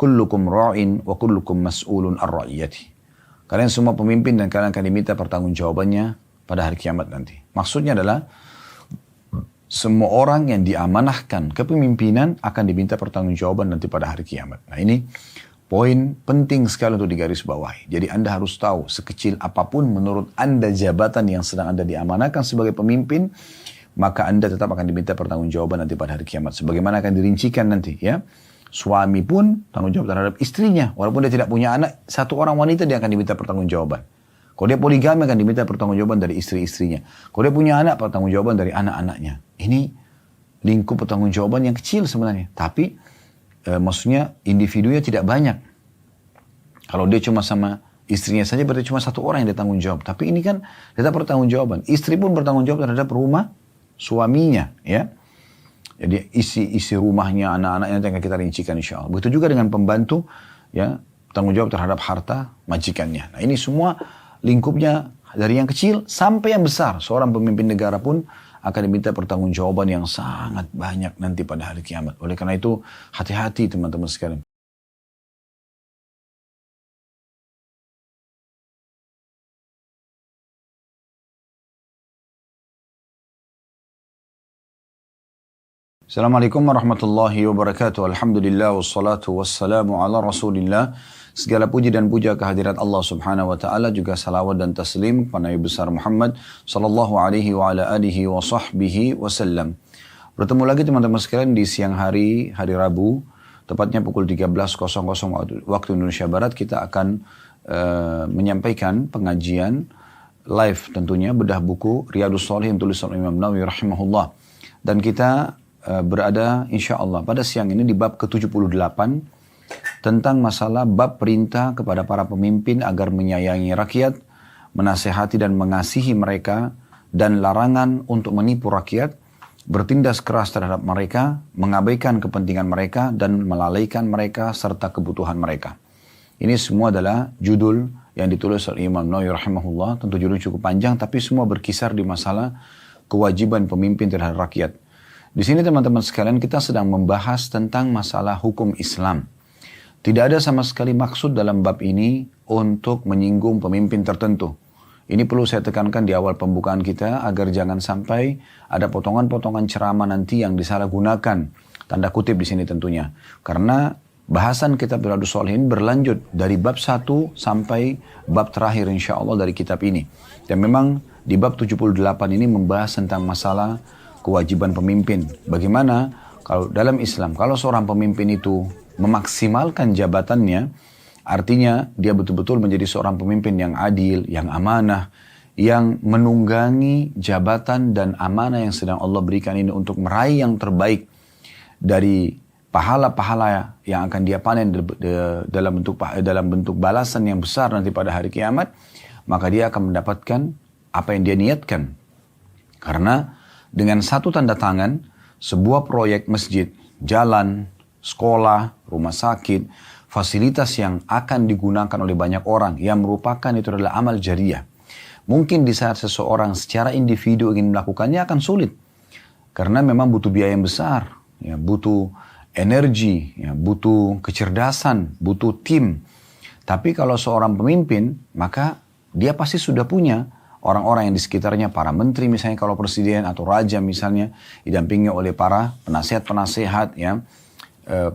kullukum ra'in wa kullukum mas'ulun ar-ra'iyati. Kalian semua pemimpin dan kalian akan diminta pertanggungjawabannya pada hari kiamat nanti. Maksudnya adalah semua orang yang diamanahkan kepemimpinan akan diminta pertanggungjawaban nanti pada hari kiamat. Nah ini poin penting sekali untuk digarisbawahi. Jadi Anda harus tahu sekecil apapun menurut Anda jabatan yang sedang Anda diamanahkan sebagai pemimpin, maka Anda tetap akan diminta pertanggungjawaban nanti pada hari kiamat. Sebagaimana akan dirincikan nanti ya. Suami pun tanggung jawab terhadap istrinya. Walaupun dia tidak punya anak, satu orang wanita dia akan diminta pertanggungjawaban. Kalau dia poligami akan diminta pertanggungjawaban dari istri-istrinya. Kalau dia punya anak, pertanggungjawaban dari anak-anaknya. Ini lingkup pertanggungjawaban yang kecil sebenarnya. Tapi maksudnya individunya tidak banyak. Kalau dia cuma sama istrinya saja berarti cuma satu orang yang dia tanggung jawab. Tapi ini kan tetap pertanggungjawaban. Istri pun bertanggung jawab terhadap rumah suaminya. Ya. Jadi isi rumahnya, anak-anaknya yang akan kita rincikan insya Allah. Begitu juga dengan pembantu, ya tanggung jawab terhadap harta majikannya. Nah ini semua lingkupnya dari yang kecil sampai yang besar. Seorang pemimpin negara pun akan diminta pertanggungjawaban yang sangat banyak nanti pada hari kiamat. Oleh karena itu hati-hati teman-teman sekalian. Assalamualaikum warahmatullahi wabarakatuh. Alhamdulillah wassalatu wassalamu ala rasulillah. Segala puji dan puja kehadirat Allah subhanahu wa ta'ala. Juga salawat dan taslim kepada Nabi besar Muhammad sallallahu alaihi wa ala alihi wa sahbihi wasallam. Bertemu lagi teman-teman sekalian di siang hari Rabu. Tepatnya pukul 13.00 waktu Indonesia Barat. Kita akan menyampaikan pengajian live tentunya. Bedah buku Riyadhus Shalihin tulisan Imam Nawawi rahimahullah. Dan kita berada insya Allah pada siang ini di bab ke-78 tentang masalah bab perintah kepada para pemimpin agar menyayangi rakyat, menasehati dan mengasihi mereka, dan larangan untuk menipu rakyat, bertindas keras terhadap mereka, mengabaikan kepentingan mereka, dan melalaikan mereka serta kebutuhan mereka. Ini semua adalah judul yang ditulis oleh Imam Nawawi rahimahullah. Tentu judul cukup panjang tapi semua berkisar di masalah kewajiban pemimpin terhadap rakyat. Di sini teman-teman sekalian kita sedang membahas tentang masalah hukum Islam. Tidak ada sama sekali maksud dalam bab ini untuk menyinggung pemimpin tertentu. Ini perlu saya tekankan di awal pembukaan kita agar jangan sampai ada potongan-potongan ceramah nanti yang disalahgunakan. Tanda kutip di sini tentunya. Karena bahasan kitab Riyadhus Shalihin berlanjut dari bab 1 sampai bab terakhir insya Allah dari kitab ini. Dan memang di bab 78 ini membahas tentang masalah kewajiban pemimpin. Bagaimana kalau dalam Islam, kalau seorang pemimpin itu memaksimalkan jabatannya, artinya dia betul-betul menjadi seorang pemimpin yang adil, yang amanah, yang menunggangi jabatan dan amanah yang sedang Allah berikan ini untuk meraih yang terbaik dari pahala-pahala yang akan dia panen dalam bentuk balasan yang besar nanti pada hari kiamat, maka dia akan mendapatkan apa yang dia niatkan. Karena dengan satu tanda tangan, sebuah proyek masjid, jalan, sekolah, rumah sakit, fasilitas yang akan digunakan oleh banyak orang yang merupakan itu adalah amal jariah. Mungkin di saat seseorang secara individu ingin melakukannya akan sulit. Karena memang butuh biaya yang besar, ya, butuh energi, ya, butuh kecerdasan, butuh tim. Tapi kalau seorang pemimpin, maka dia pasti sudah punya orang-orang yang di sekitarnya, para menteri misalnya kalau presiden atau raja misalnya, didampingi oleh para penasehat-penasehat, ya,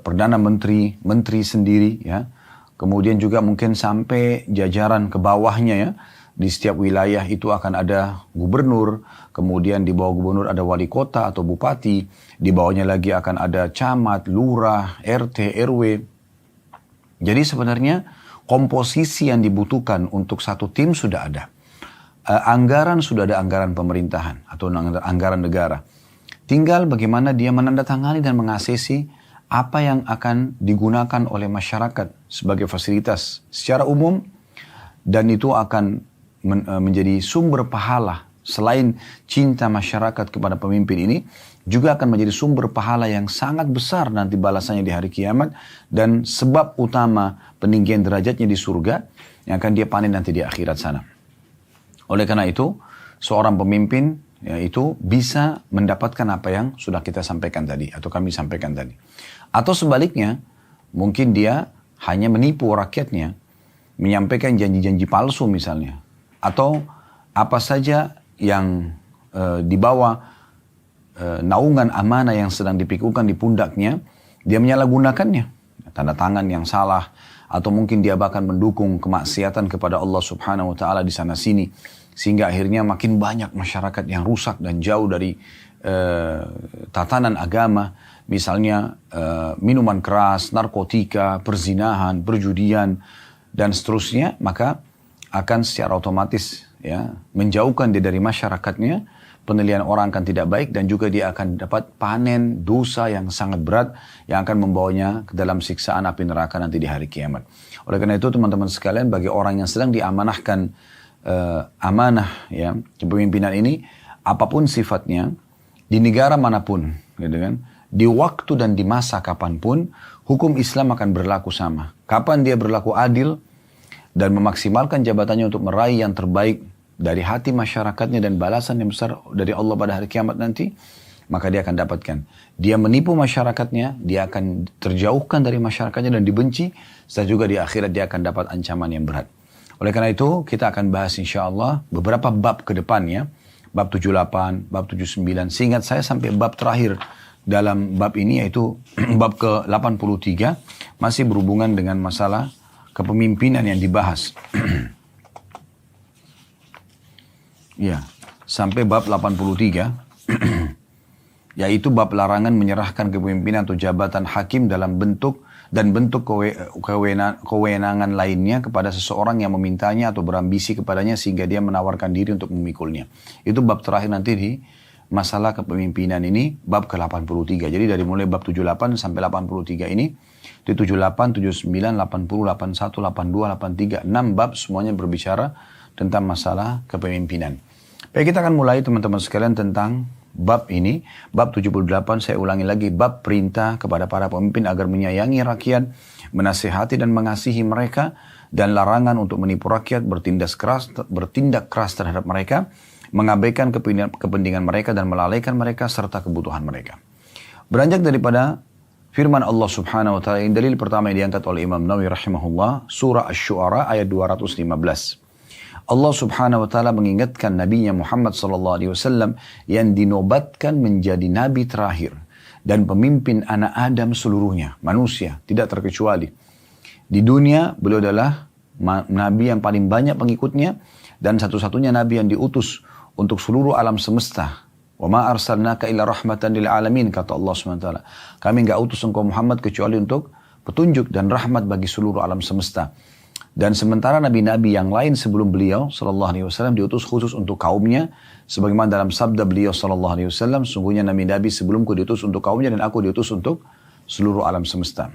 perdana menteri, menteri sendiri, ya. Kemudian juga mungkin sampai jajaran ke bawahnya, ya. Di setiap wilayah itu akan ada gubernur, kemudian di bawah gubernur ada wali kota atau bupati, di bawahnya lagi akan ada camat, lurah, RT, RW. Jadi sebenarnya komposisi yang dibutuhkan untuk satu tim sudah ada. Anggaran sudah ada, anggaran pemerintahan atau anggaran negara. Tinggal bagaimana dia menandatangani dan mengaksesi apa yang akan digunakan oleh masyarakat sebagai fasilitas secara umum, dan itu akan menjadi sumber pahala. Selain cinta masyarakat kepada pemimpin ini, juga akan menjadi sumber pahala yang sangat besar nanti balasannya di hari kiamat, dan sebab utama peninggian derajatnya di surga yang akan dia panen nanti di akhirat sana. Oleh karena itu, seorang pemimpin itu bisa mendapatkan apa yang sudah kita sampaikan tadi atau kami sampaikan tadi. Atau sebaliknya, mungkin dia hanya menipu rakyatnya, menyampaikan janji-janji palsu misalnya, atau apa saja yang di bawah naungan amanah yang sedang dipikukan di pundaknya, dia menyalahgunakannya, tanda tangan yang salah, atau mungkin dia bahkan mendukung kemaksiatan kepada Allah Subhanahu wa taala di sana sini, sehingga akhirnya makin banyak masyarakat yang rusak dan jauh dari tatanan agama, misalnya minuman keras, narkotika, perzinahan, perjudian dan seterusnya, maka akan secara otomatis ya menjauhkan dia dari masyarakatnya, penilaian orang akan tidak baik, dan juga dia akan dapat panen dosa yang sangat berat yang akan membawanya ke dalam siksaan api neraka nanti di hari kiamat. Oleh karena itu teman-teman sekalian, bagi orang yang sedang diamanahkan amanah ya kepemimpinan ini, apapun sifatnya, di negara manapun, gitu kan, di waktu dan di masa kapanpun, hukum Islam akan berlaku sama. Kapan dia berlaku adil dan memaksimalkan jabatannya untuk meraih yang terbaik dari hati masyarakatnya dan balasan yang besar dari Allah pada hari kiamat nanti, maka dia akan dapatkan. Dia menipu masyarakatnya, dia akan terjauhkan dari masyarakatnya dan dibenci, serta juga di akhirat dia akan dapat ancaman yang berat. Oleh karena itu, kita akan bahas insya Allah beberapa bab ke depannya, bab 78, bab 79, seingat saya sampai bab terakhir dalam bab ini, yaitu bab ke-83, masih berhubungan dengan masalah kepemimpinan yang dibahas. Ya, sampai bab 83, yaitu bab larangan menyerahkan kepemimpinan atau jabatan hakim dalam bentuk kewenangan lainnya kepada seseorang yang memintanya atau berambisi kepadanya sehingga dia menawarkan diri untuk memikulnya. Itu bab terakhir nanti di masalah kepemimpinan ini, bab ke-83. Jadi dari mulai bab 78 sampai 83 ini, di 78, 79, 80, 81, 82, 83, 6 bab semuanya berbicara tentang masalah kepemimpinan. Baik, kita akan mulai teman-teman sekalian tentang bab ini. Bab 78, saya ulangi lagi, bab perintah kepada para pemimpin agar menyayangi rakyat, menasihati dan mengasihi mereka, dan larangan untuk menipu rakyat, bertindak keras terhadap mereka, mengabaikan kepentingan mereka dan melalaikan mereka serta kebutuhan mereka. Beranjak daripada firman Allah Subhanahu wa taala, yang dalil pertama yang diangkat oleh Imam Nawawi rahimahullah, surah Asy-Syu'ara ayat 215. Allah Subhanahu wa taala mengingatkan Nabi Muhammad sallallahu alaihi wasallam yang dinobatkan menjadi nabi terakhir dan pemimpin anak Adam seluruhnya, manusia tidak terkecuali. Di dunia beliau adalah nabi yang paling banyak pengikutnya dan satu-satunya nabi yang diutus untuk seluruh alam semesta. Wa ma arsalnaka illa rahmatan lil alamin, kata Allah Subhanahu wa taala. Kami enggak utus engkau Muhammad kecuali untuk petunjuk dan rahmat bagi seluruh alam semesta. Dan sementara nabi-nabi yang lain sebelum beliau sallallahu alaihi wasallam diutus khusus untuk kaumnya, sebagaimana dalam sabda beliau sallallahu alaihi wasallam, sungguhnya nabi-nabi sebelumku diutus untuk kaumnya dan aku diutus untuk seluruh alam semesta.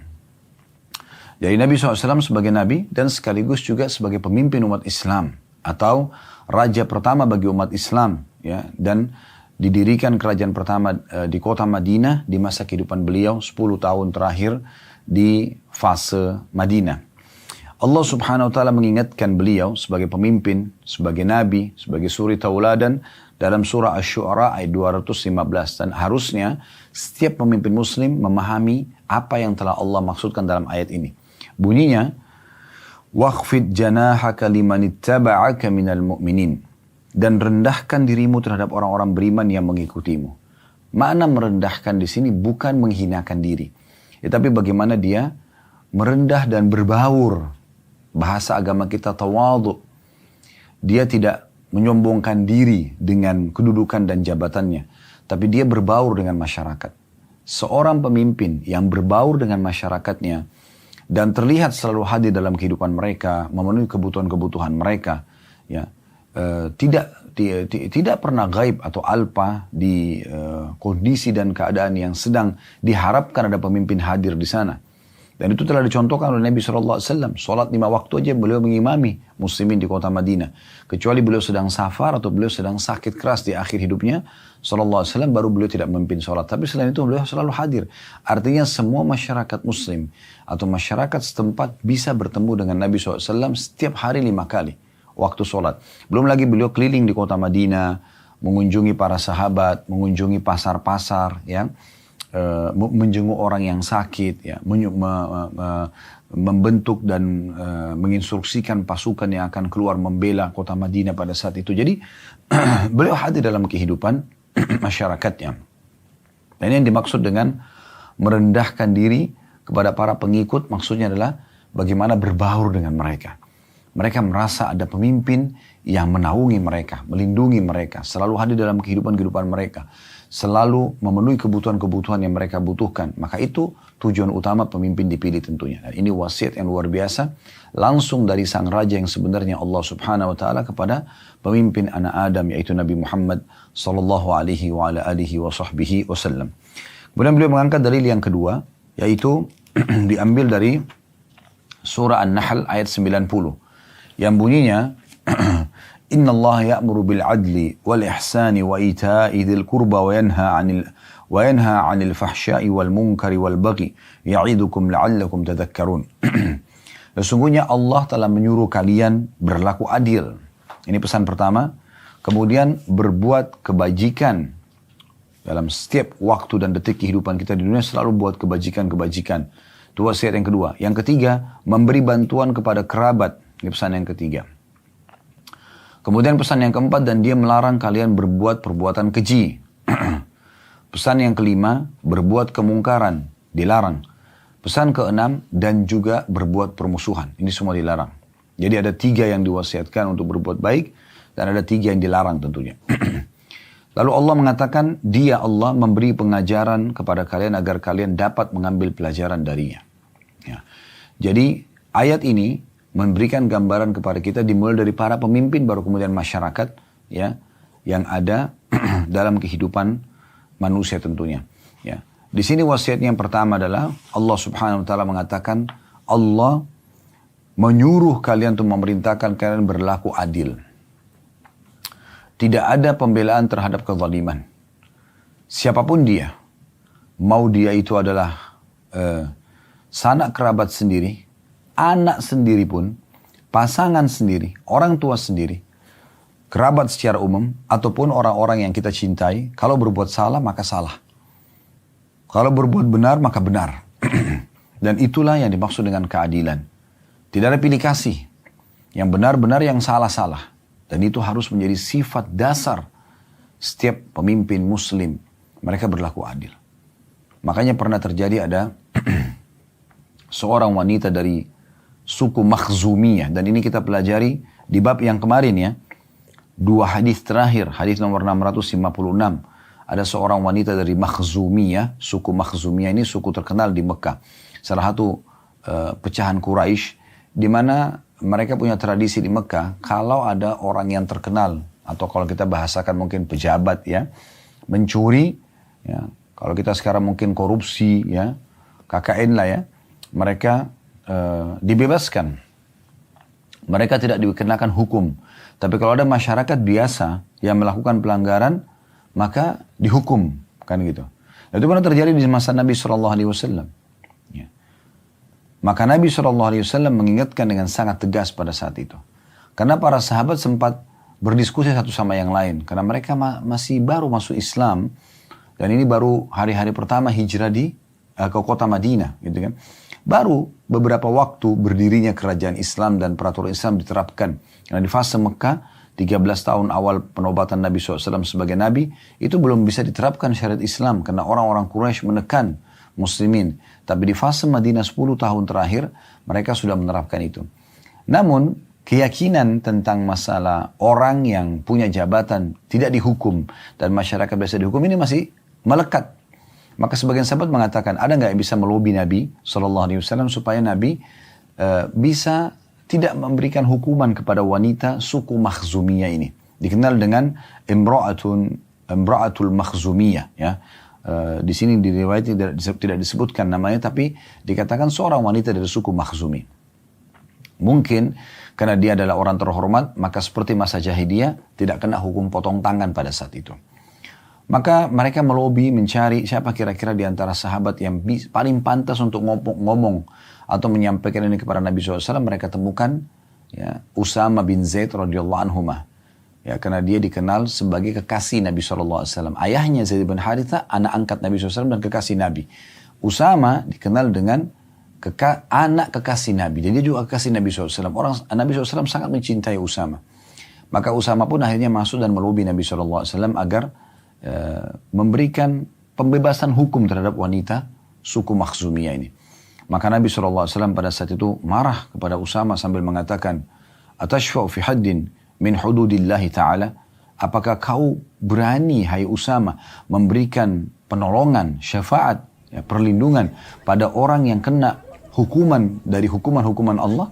Jadi Nabi SAW sebagai nabi dan sekaligus juga sebagai pemimpin umat Islam atau raja pertama bagi umat Islam, ya, dan didirikan kerajaan pertama di kota Madinah di masa kehidupan beliau 10 tahun terakhir di fase Madinah. Allah Subhanahu wa taala mengingatkan beliau sebagai pemimpin, sebagai nabi, sebagai suri tauladan dalam surah Asy-Syu'ara ayat 215, dan harusnya setiap pemimpin muslim memahami apa yang telah Allah maksudkan dalam ayat ini. Bunyinya, "Wakhfid janahaka limanittaba'aka minal mu'minin." Dan rendahkan dirimu terhadap orang-orang beriman yang mengikutimu. Makna merendahkan di sini bukan menghinakan diri, tetapi bagaimana dia merendah dan berbaur. Bahasa agama kita tawadhu. Dia tidak menyombongkan diri dengan kedudukan dan jabatannya, tapi dia berbaur dengan masyarakat. Seorang pemimpin yang berbaur dengan masyarakatnya dan terlihat selalu hadir dalam kehidupan mereka, memenuhi kebutuhan-kebutuhan mereka, ya, tidak pernah gaib atau alpa di kondisi dan keadaan yang sedang diharapkan ada pemimpin hadir di sana. Dan itu telah dicontohkan oleh Nabi SAW. Salat 5 waktu aja beliau mengimami muslimin di kota Madinah. Kecuali beliau sedang safar atau beliau sedang sakit keras di akhir hidupnya SAW, baru beliau tidak memimpin salat. Tapi selain itu beliau selalu hadir. Artinya semua masyarakat muslim atau masyarakat setempat bisa bertemu dengan Nabi SAW setiap hari 5 kali waktu salat. Belum lagi beliau keliling di kota Madinah, mengunjungi para sahabat, mengunjungi pasar-pasar, ya, menjenguk orang yang sakit, ya, membentuk dan menginstruksikan pasukan yang akan keluar membela kota Madinah pada saat itu. Jadi beliau hadir dalam kehidupan masyarakatnya. Dan ini yang dimaksud dengan merendahkan diri kepada para pengikut, maksudnya adalah bagaimana berbaur dengan mereka. Mereka merasa ada pemimpin yang menaungi mereka, melindungi mereka, selalu hadir dalam kehidupan mereka, selalu memenuhi kebutuhan-kebutuhan yang mereka butuhkan. Maka itu tujuan utama pemimpin dipilih tentunya. Dan ini wasiat yang luar biasa langsung dari sang raja yang sebenarnya Allah Subhanahu wa taala kepada pemimpin anak Adam, yaitu Nabi Muhammad sallallahu alaihi wa ala alihi wa sahbihi wasallam. Kemudian beliau mengangkat dalil yang kedua, yaitu diambil dari surah An-Nahl ayat 90 yang bunyinya Inna Allah ya'muru bil adli wal ihsani wa ita'i dzil qurba wa yanha 'anil fahsya'i wal munkari wal baghi ya'idukum la'allakum tadhakkarun. Sesungguhnya Allah telah menyuruh kalian berlaku adil. Ini pesan pertama. Kemudian berbuat kebajikan. Dalam setiap waktu dan detik kehidupan kita di dunia selalu buat kebajikan-kebajikan. Itu wasiat yang kedua. Yang ketiga, memberi bantuan kepada kerabat. Ini pesan yang ketiga. Kemudian pesan yang keempat, dan dia melarang kalian berbuat perbuatan keji. Pesan yang kelima, berbuat kemungkaran, dilarang. Pesan keenam, dan juga berbuat permusuhan. Ini semua dilarang. Jadi ada 3 yang diwasiatkan untuk berbuat baik, dan ada 3 yang dilarang tentunya. Lalu Allah mengatakan, dia Allah memberi pengajaran kepada kalian agar kalian dapat mengambil pelajaran darinya. Ya. Jadi ayat ini memberikan gambaran kepada kita dimulai dari para pemimpin, baru kemudian masyarakat, ya, yang ada dalam kehidupan manusia tentunya. Ya. Di sini wasiatnya yang pertama adalah Allah Subhanahu wa taala mengatakan Allah menyuruh kalian untuk memerintahkan kalian berlaku adil. Tidak ada pembelaan terhadap kezaliman. Siapapun dia, mau dia itu adalah sanak kerabat sendiri, anak sendiri pun, pasangan sendiri, orang tua sendiri, kerabat secara umum, ataupun orang-orang yang kita cintai, kalau berbuat salah maka salah. Kalau berbuat benar maka benar. Dan itulah yang dimaksud dengan keadilan. Tidak ada pilih kasih. Yang benar-benar, yang salah-salah. Dan itu harus menjadi sifat dasar setiap pemimpin muslim. Mereka berlaku adil. Makanya pernah terjadi ada seorang wanita dari suku Makhzumiyah. Dan ini kita pelajari di bab yang kemarin ya. 2 hadis terakhir, hadis nomor 656. Ada seorang wanita dari Makhzumiyah. Suku Makhzumiyah ini suku terkenal di Mekah. Salah satu pecahan Quraisy, di mana mereka punya tradisi di Mekah, kalau ada orang yang terkenal, atau kalau kita bahasakan mungkin pejabat ya, mencuri, ya, kalau kita sekarang mungkin korupsi, ya, KKN lah ya, mereka dibebaskan. Mereka tidak dikenakan hukum. Tapi kalau ada masyarakat biasa yang melakukan pelanggaran, maka dihukum, kan gitu. Itu pernah terjadi di masa Nabi SAW. Ya. Maka Nabi SAW mengingatkan dengan sangat tegas pada saat itu. Karena para sahabat sempat berdiskusi satu sama yang lain. Karena mereka masih baru masuk Islam. Dan ini baru hari-hari pertama hijrah ke kota Madinah. Gitu kan. Baru beberapa waktu berdirinya kerajaan Islam dan peraturan Islam diterapkan. Karena di fase Mekah, 13 tahun awal penobatan Nabi SAW sebagai Nabi, itu belum bisa diterapkan syariat Islam. Karena orang-orang Quraisy menekan muslimin. Tapi di fase Madinah 10 tahun terakhir, mereka sudah menerapkan itu. Namun, keyakinan tentang masalah orang yang punya jabatan tidak dihukum dan masyarakat biasa dihukum ini masih melekat. Maka sebagian sahabat mengatakan, ada nggak yang bisa melobi Nabi SAW supaya Nabi bisa tidak memberikan hukuman kepada wanita suku Makhzumiyah ini. Dikenal dengan Imra'atul Makhzumiyah. Ya. Di sini di riwayat tidak disebutkan namanya, tapi dikatakan seorang wanita dari suku Makhzumi. Mungkin karena dia adalah orang terhormat, maka seperti masa jahiliyah tidak kena hukum potong tangan pada saat itu. Maka mereka melobi mencari siapa kira-kira di antara sahabat yang paling pantas untuk ngomong atau menyampaikan ini kepada Nabi SAW. Mereka temukan ya, Usama bin Zaid radhiyallahu anhumah. Ya, karena dia dikenal sebagai kekasih Nabi SAW. Ayahnya Zaid bin Haritha, anak angkat Nabi SAW dan kekasih Nabi. Usama dikenal dengan anak kekasih Nabi. Dan dia juga kekasih Nabi SAW. Nabi SAW sangat mencintai Usama. Maka Usama pun akhirnya masuk dan melobi Nabi SAW agar memberikan pembebasan hukum terhadap wanita suku Makhzumiyah ini. Maka Nabi SAW pada saat itu marah kepada Usama sambil mengatakan, "Atashfa'u fi haddin min hududillahi ta'ala?" Apakah kau berani, hai Usama, memberikan penolongan, syafaat, ya, perlindungan pada orang yang kena hukuman dari hukuman-hukuman Allah?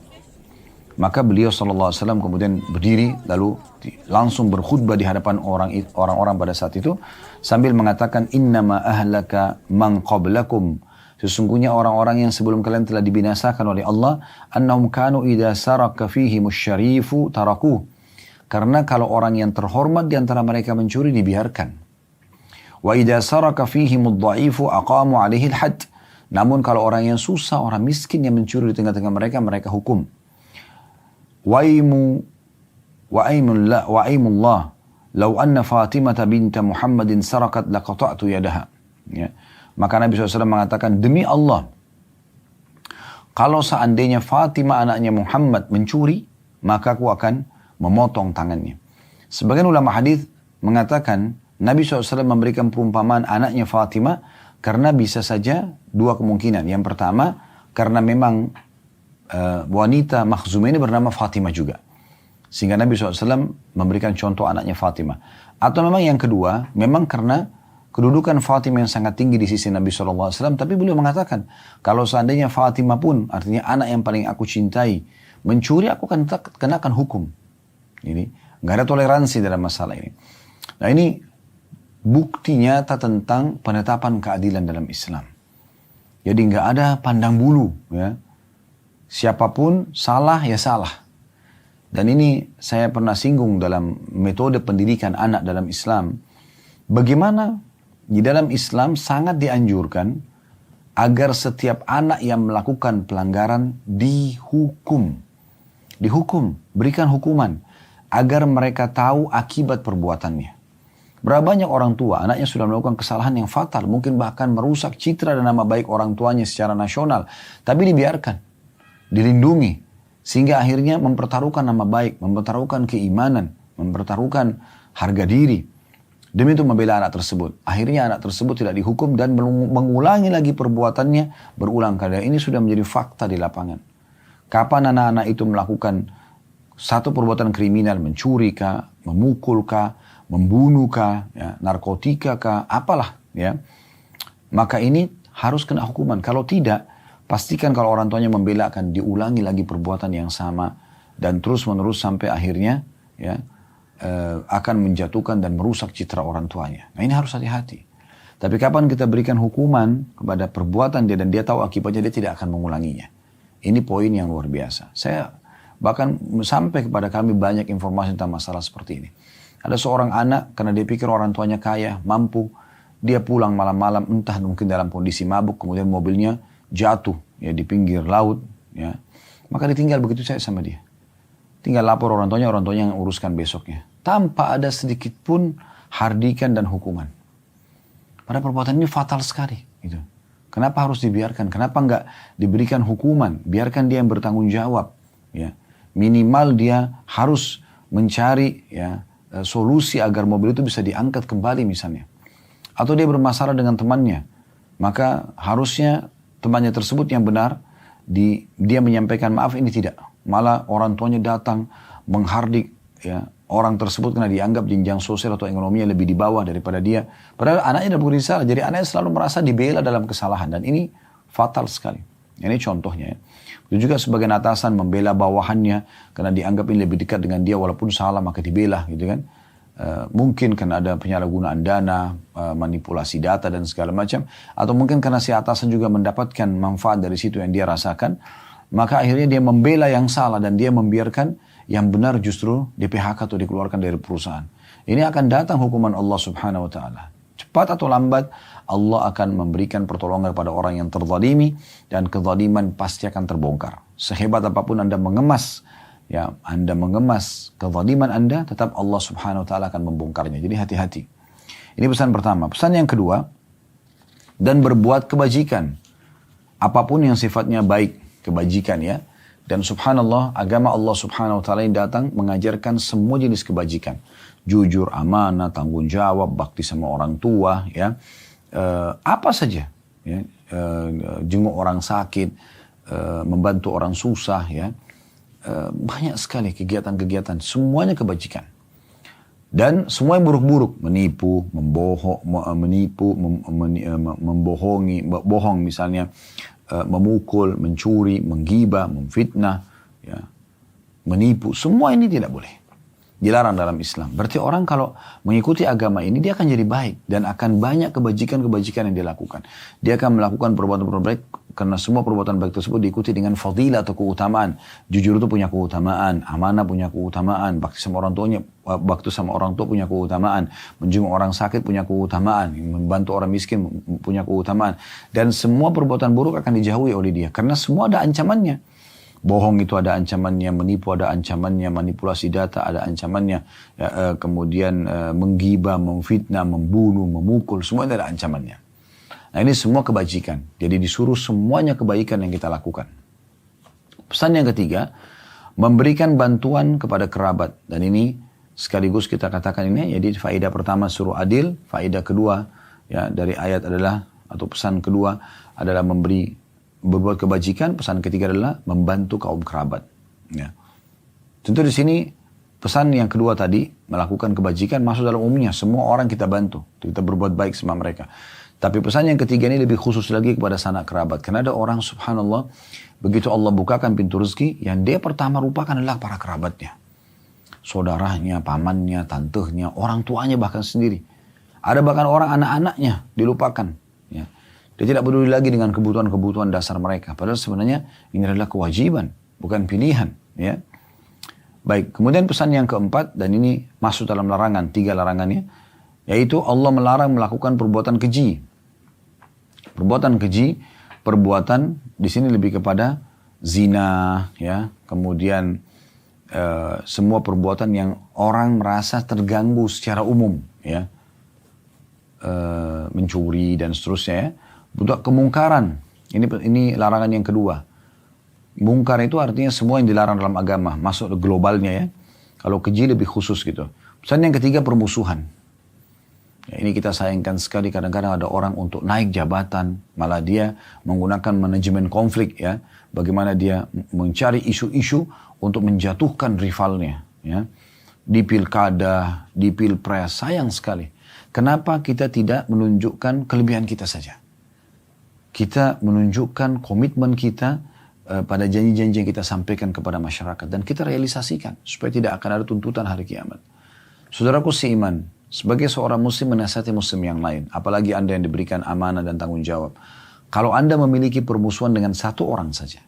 Maka beliau SAW kemudian berdiri lalu langsung berkhutbah di hadapan orang-orang pada saat itu sambil mengatakan, "Innama ahlaka man qablakum." Sesungguhnya orang-orang yang sebelum kalian telah dibinasakan oleh Allah, annahum kanu idza saraka fihimus syarifu tarakuh. Karena kalau orang yang terhormat di antara mereka mencuri dibiarkan. Wa idza saraka fihimud dha'ifu aqamu 'alaihi al-hadd. Namun kalau orang yang susah, orang miskin yang mencuri di tengah-tengah mereka, mereka hukum. Wa'aimullah law anna Fatimah binta Muhammadin sarakat laqata'tu yadaha. Ya. Maka Nabi SAW mengatakan, demi Allah, kalau seandainya Fatimah anaknya Muhammad mencuri, maka aku akan memotong tangannya. Sebagian ulama hadis mengatakan Nabi SAW memberikan perumpamaan anaknya Fatimah karena bisa saja dua kemungkinan. Yang pertama, karena memang wanita Makhzumiyah ini bernama Fatimah juga. Sehingga Nabi SAW memberikan contoh anaknya Fatimah. Atau memang yang kedua, memang karena kedudukan Fatimah yang sangat tinggi di sisi Nabi SAW. Tapi beliau mengatakan, kalau seandainya Fatimah pun, artinya anak yang paling aku cintai, mencuri, aku akan kenakan hukum. Ini nggak ada toleransi dalam masalah ini. Nah ini bukti nyata tentang penetapan keadilan dalam Islam. Jadi nggak ada pandang bulu, ya. Siapapun salah ya salah. Dan ini saya pernah singgung dalam metode pendidikan anak dalam Islam. Bagaimana di dalam Islam sangat dianjurkan agar setiap anak yang melakukan pelanggaran dihukum. Dihukum, berikan hukuman. Agar mereka tahu akibat perbuatannya. Berapa banyak orang tua, anaknya sudah melakukan kesalahan yang fatal. Mungkin bahkan merusak citra dan nama baik orang tuanya secara nasional. Tapi dibiarkan. Dilindungi, sehingga akhirnya mempertaruhkan nama baik, mempertaruhkan keimanan, mempertaruhkan harga diri, demi itu membela anak tersebut. Akhirnya anak tersebut tidak dihukum dan mengulangi lagi perbuatannya berulang kali. Ini sudah menjadi fakta di lapangan. Kapan anak-anak itu melakukan satu perbuatan kriminal, mencuri kah, memukul kah, membunuh kah, ya, narkotika kah, apalah, ya, maka ini harus kena hukuman. Kalau tidak, pastikan kalau orang tuanya membela akan diulangi lagi perbuatan yang sama dan terus-menerus sampai akhirnya ya akan menjatuhkan dan merusak citra orang tuanya. Nah ini harus hati-hati. Tapi kapan kita berikan hukuman kepada perbuatan dia dan dia tahu akibatnya, dia tidak akan mengulanginya. Ini poin yang luar biasa. Saya bahkan sampai kepada kami banyak informasi tentang masalah seperti ini. Ada seorang anak karena dia pikir orang tuanya kaya, mampu, dia pulang malam-malam entah mungkin dalam kondisi mabuk, kemudian mobilnya jatuh ya di pinggir laut, ya, maka ditinggal begitu saja sama dia. Tinggal lapor orang tuanya yang uruskan besoknya, tanpa ada sedikit pun hardikan dan hukuman. Padahal perbuatan ini fatal sekali, gitu. Kenapa harus dibiarkan? Kenapa nggak diberikan hukuman? Biarkan dia yang bertanggung jawab, ya. Minimal dia harus mencari ya solusi agar mobil itu bisa diangkat kembali misalnya. Atau dia bermasalah dengan temannya, maka harusnya temannya tersebut yang benar, dia menyampaikan maaf, ini tidak. Malah orang tuanya datang menghardik ya, orang tersebut karena dianggap jenjang sosial atau ekonominya lebih di bawah daripada dia. Padahal anaknya tidak berbuat salah. Jadi anaknya selalu merasa dibela dalam kesalahan. Dan ini fatal sekali. Ini contohnya ya. Itu juga sebagian atasan membela bawahannya karena dianggap ini lebih dekat dengan dia walaupun salah maka dibela gitu kan. Mungkin karena ada penyalahgunaan dana, manipulasi data dan segala macam, atau mungkin karena si atasan juga mendapatkan manfaat dari situ yang dia rasakan, maka akhirnya dia membela yang salah dan dia membiarkan yang benar justru di PHK atau dikeluarkan dari perusahaan. Ini akan datang hukuman Allah Subhanahu Wa Taala. Cepat atau lambat Allah akan memberikan pertolongan pada orang yang terzalimi dan kezaliman pasti akan terbongkar. Sehebat apapun Anda mengemas ya Anda mengemas kezaliman Anda, tetap Allah Subhanahu wa taala akan membongkarnya. Jadi hati-hati. Ini pesan pertama. Pesan yang kedua, dan berbuat kebajikan. Apapun yang sifatnya baik, kebajikan ya. Dan subhanallah, agama Allah Subhanahu wa taala yang datang mengajarkan semua jenis kebajikan. Jujur, amanah, tanggung jawab, bakti sama orang tua, ya. Apa saja, ya. Jenguk orang sakit, membantu orang susah, ya. Banyak sekali kegiatan-kegiatan, semuanya kebajikan. Dan semua yang buruk-buruk, menipu, membohong misalnya, memukul, mencuri, menggibah, memfitnah, ya, menipu, semua ini tidak boleh. Dilarang dalam Islam. Berarti orang kalau mengikuti agama ini, dia akan jadi baik. Dan akan banyak kebajikan-kebajikan yang dia lakukan. Dia akan melakukan perbuatan-perbuatan baik, karena semua perbuatan baik tersebut diikuti dengan fadilah atau keutamaan. Jujur itu punya keutamaan, amanah punya keutamaan, bakti sama orang tuanya, bakti sama orang tua punya keutamaan, menjenguk orang sakit punya keutamaan, membantu orang miskin punya keutamaan. Dan semua perbuatan buruk akan dijauhi oleh dia. Karena semua ada ancamannya. Bohong itu ada ancamannya, menipu ada ancamannya, manipulasi data ada ancamannya, ya, kemudian menggibah, memfitnah, membunuh, memukul, semua itu ada ancamannya. Nah ini semua kebajikan. Jadi disuruh semuanya kebaikan yang kita lakukan. Pesan yang ketiga, memberikan bantuan kepada kerabat. Dan ini sekaligus kita katakan ini, jadi faedah pertama suruh adil, faedah kedua ya dari ayat adalah, atau pesan kedua adalah berbuat kebajikan, pesan ketiga adalah membantu kaum kerabat. Ya. Tentu di sini pesan yang kedua tadi, melakukan kebajikan masuk dalam umumnya, semua orang kita bantu, kita berbuat baik sama mereka. Tapi pesan yang ketiga ini lebih khusus lagi kepada sanak kerabat. Karena ada orang subhanallah, begitu Allah bukakan pintu rezeki, yang dia pertama lupakan adalah para kerabatnya. Saudaranya, pamannya, tantehnya, orang tuanya bahkan sendiri. Ada bahkan orang anak-anaknya dilupakan. Ya. Dia tidak peduli lagi dengan kebutuhan-kebutuhan dasar mereka. Padahal sebenarnya ini adalah kewajiban, bukan pilihan. Ya. Baik, kemudian pesan yang keempat, dan ini masuk dalam larangan, 3 larangannya, yaitu Allah melarang melakukan perbuatan keji. Perbuatan keji, perbuatan di sini lebih kepada zina, ya, kemudian semua perbuatan yang orang merasa terganggu secara umum, ya, mencuri dan seterusnya, ya. Buat kemungkaran, ini larangan yang kedua. Mungkar itu artinya semua yang dilarang dalam agama, masuk globalnya ya. Kalau keji lebih khusus gitu. Pesan yang ketiga, permusuhan. Ya, ini kita sayangkan sekali, kadang-kadang ada orang untuk naik jabatan, malah dia menggunakan manajemen konflik ya. Bagaimana dia mencari isu-isu untuk menjatuhkan rivalnya ya. Di pilkada, di pilpres, sayang sekali. Kenapa kita tidak menunjukkan kelebihan kita saja? Kita menunjukkan komitmen kita pada janji-janji yang kita sampaikan kepada masyarakat. Dan kita realisasikan supaya tidak akan ada tuntutan hari kiamat. Saudaraku seiman, sebagai seorang muslim menasihati muslim yang lain. Apalagi Anda yang diberikan amanah dan tanggung jawab. Kalau Anda memiliki permusuhan dengan satu orang saja.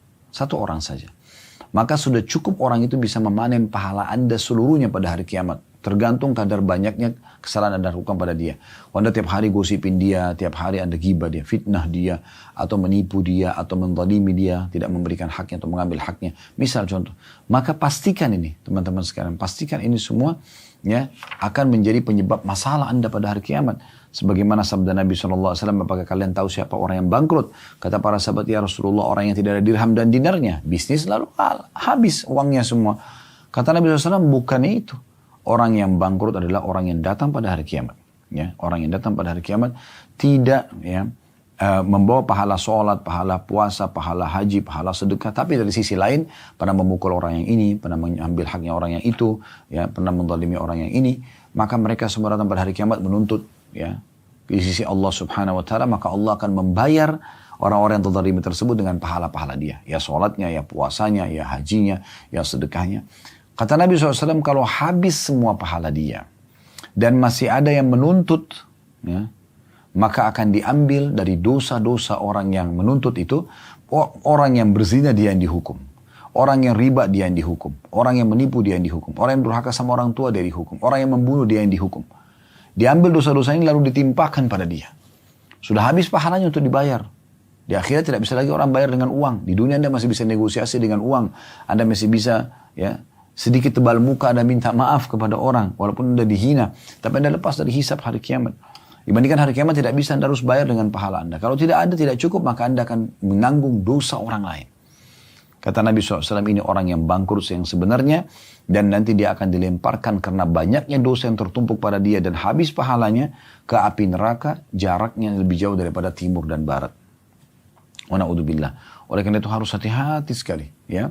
Maka sudah cukup orang itu bisa memanen pahala Anda seluruhnya pada hari kiamat. Tergantung kadar banyaknya kesalahan Anda lakukan pada dia. Anda tiap hari gosipin dia, tiap hari Anda gibah dia, fitnah dia, atau menipu dia, atau menzalimi dia, tidak memberikan haknya atau mengambil haknya. Misal contoh. Maka pastikan ini, teman-teman sekalian, pastikan ini semua ya akan menjadi penyebab masalah Anda pada hari kiamat. Sebagaimana sabda Nabi SAW, apakah kalian tahu siapa orang yang bangkrut? Kata para sahabat, ya Rasulullah, orang yang tidak ada dirham dan dinarnya. Bisnis lalu habis uangnya semua. Kata Nabi SAW, bukannya itu. Orang yang bangkrut adalah orang yang datang pada hari kiamat. Ya, orang yang datang pada hari kiamat tidak ya, membawa pahala sholat, pahala puasa, pahala haji, pahala sedekah. Tapi dari sisi lain, pernah memukul orang yang ini, pernah mengambil haknya orang yang itu, ya, pernah menzalimi orang yang ini. Maka mereka semua datang pada hari kiamat menuntut ya, di sisi Allah Subhanahu wa ta'ala. Maka Allah akan membayar orang-orang yang terzalimi tersebut dengan pahala-pahala dia. Ya sholatnya, ya puasanya, ya hajinya, ya sedekahnya. Kata Nabi SAW, kalau habis semua pahala dia dan masih ada yang menuntut, ya, maka akan diambil dari dosa-dosa orang yang menuntut itu. Orang yang berzina dia yang dihukum, orang yang riba dia yang dihukum, orang yang menipu dia yang dihukum, orang yang durhaka sama orang tua dia dihukum, orang yang membunuh dia yang dihukum. Diambil dosa-dosa ini lalu ditimpakan pada dia. Sudah habis pahalanya untuk dibayar. Di akhirat tidak bisa lagi orang bayar dengan uang. Di dunia Anda masih bisa negosiasi dengan uang. Anda masih bisa ya sedikit tebal muka Anda minta maaf kepada orang, walaupun Anda dihina, tapi Anda lepas dari hisab hari kiamat. Dibandingkan hari kiamat tidak bisa Anda harus bayar dengan pahala Anda. Kalau tidak ada, tidak cukup, maka Anda akan menanggung dosa orang lain. Kata Nabi SAW, ini orang yang bangkrut yang sebenarnya, dan nanti dia akan dilemparkan karena banyaknya dosa yang tertumpuk pada dia dan habis pahalanya ke api neraka, jaraknya lebih jauh daripada timur dan barat. Wa na'udzubillah. Oleh karena itu harus hati-hati sekali, ya.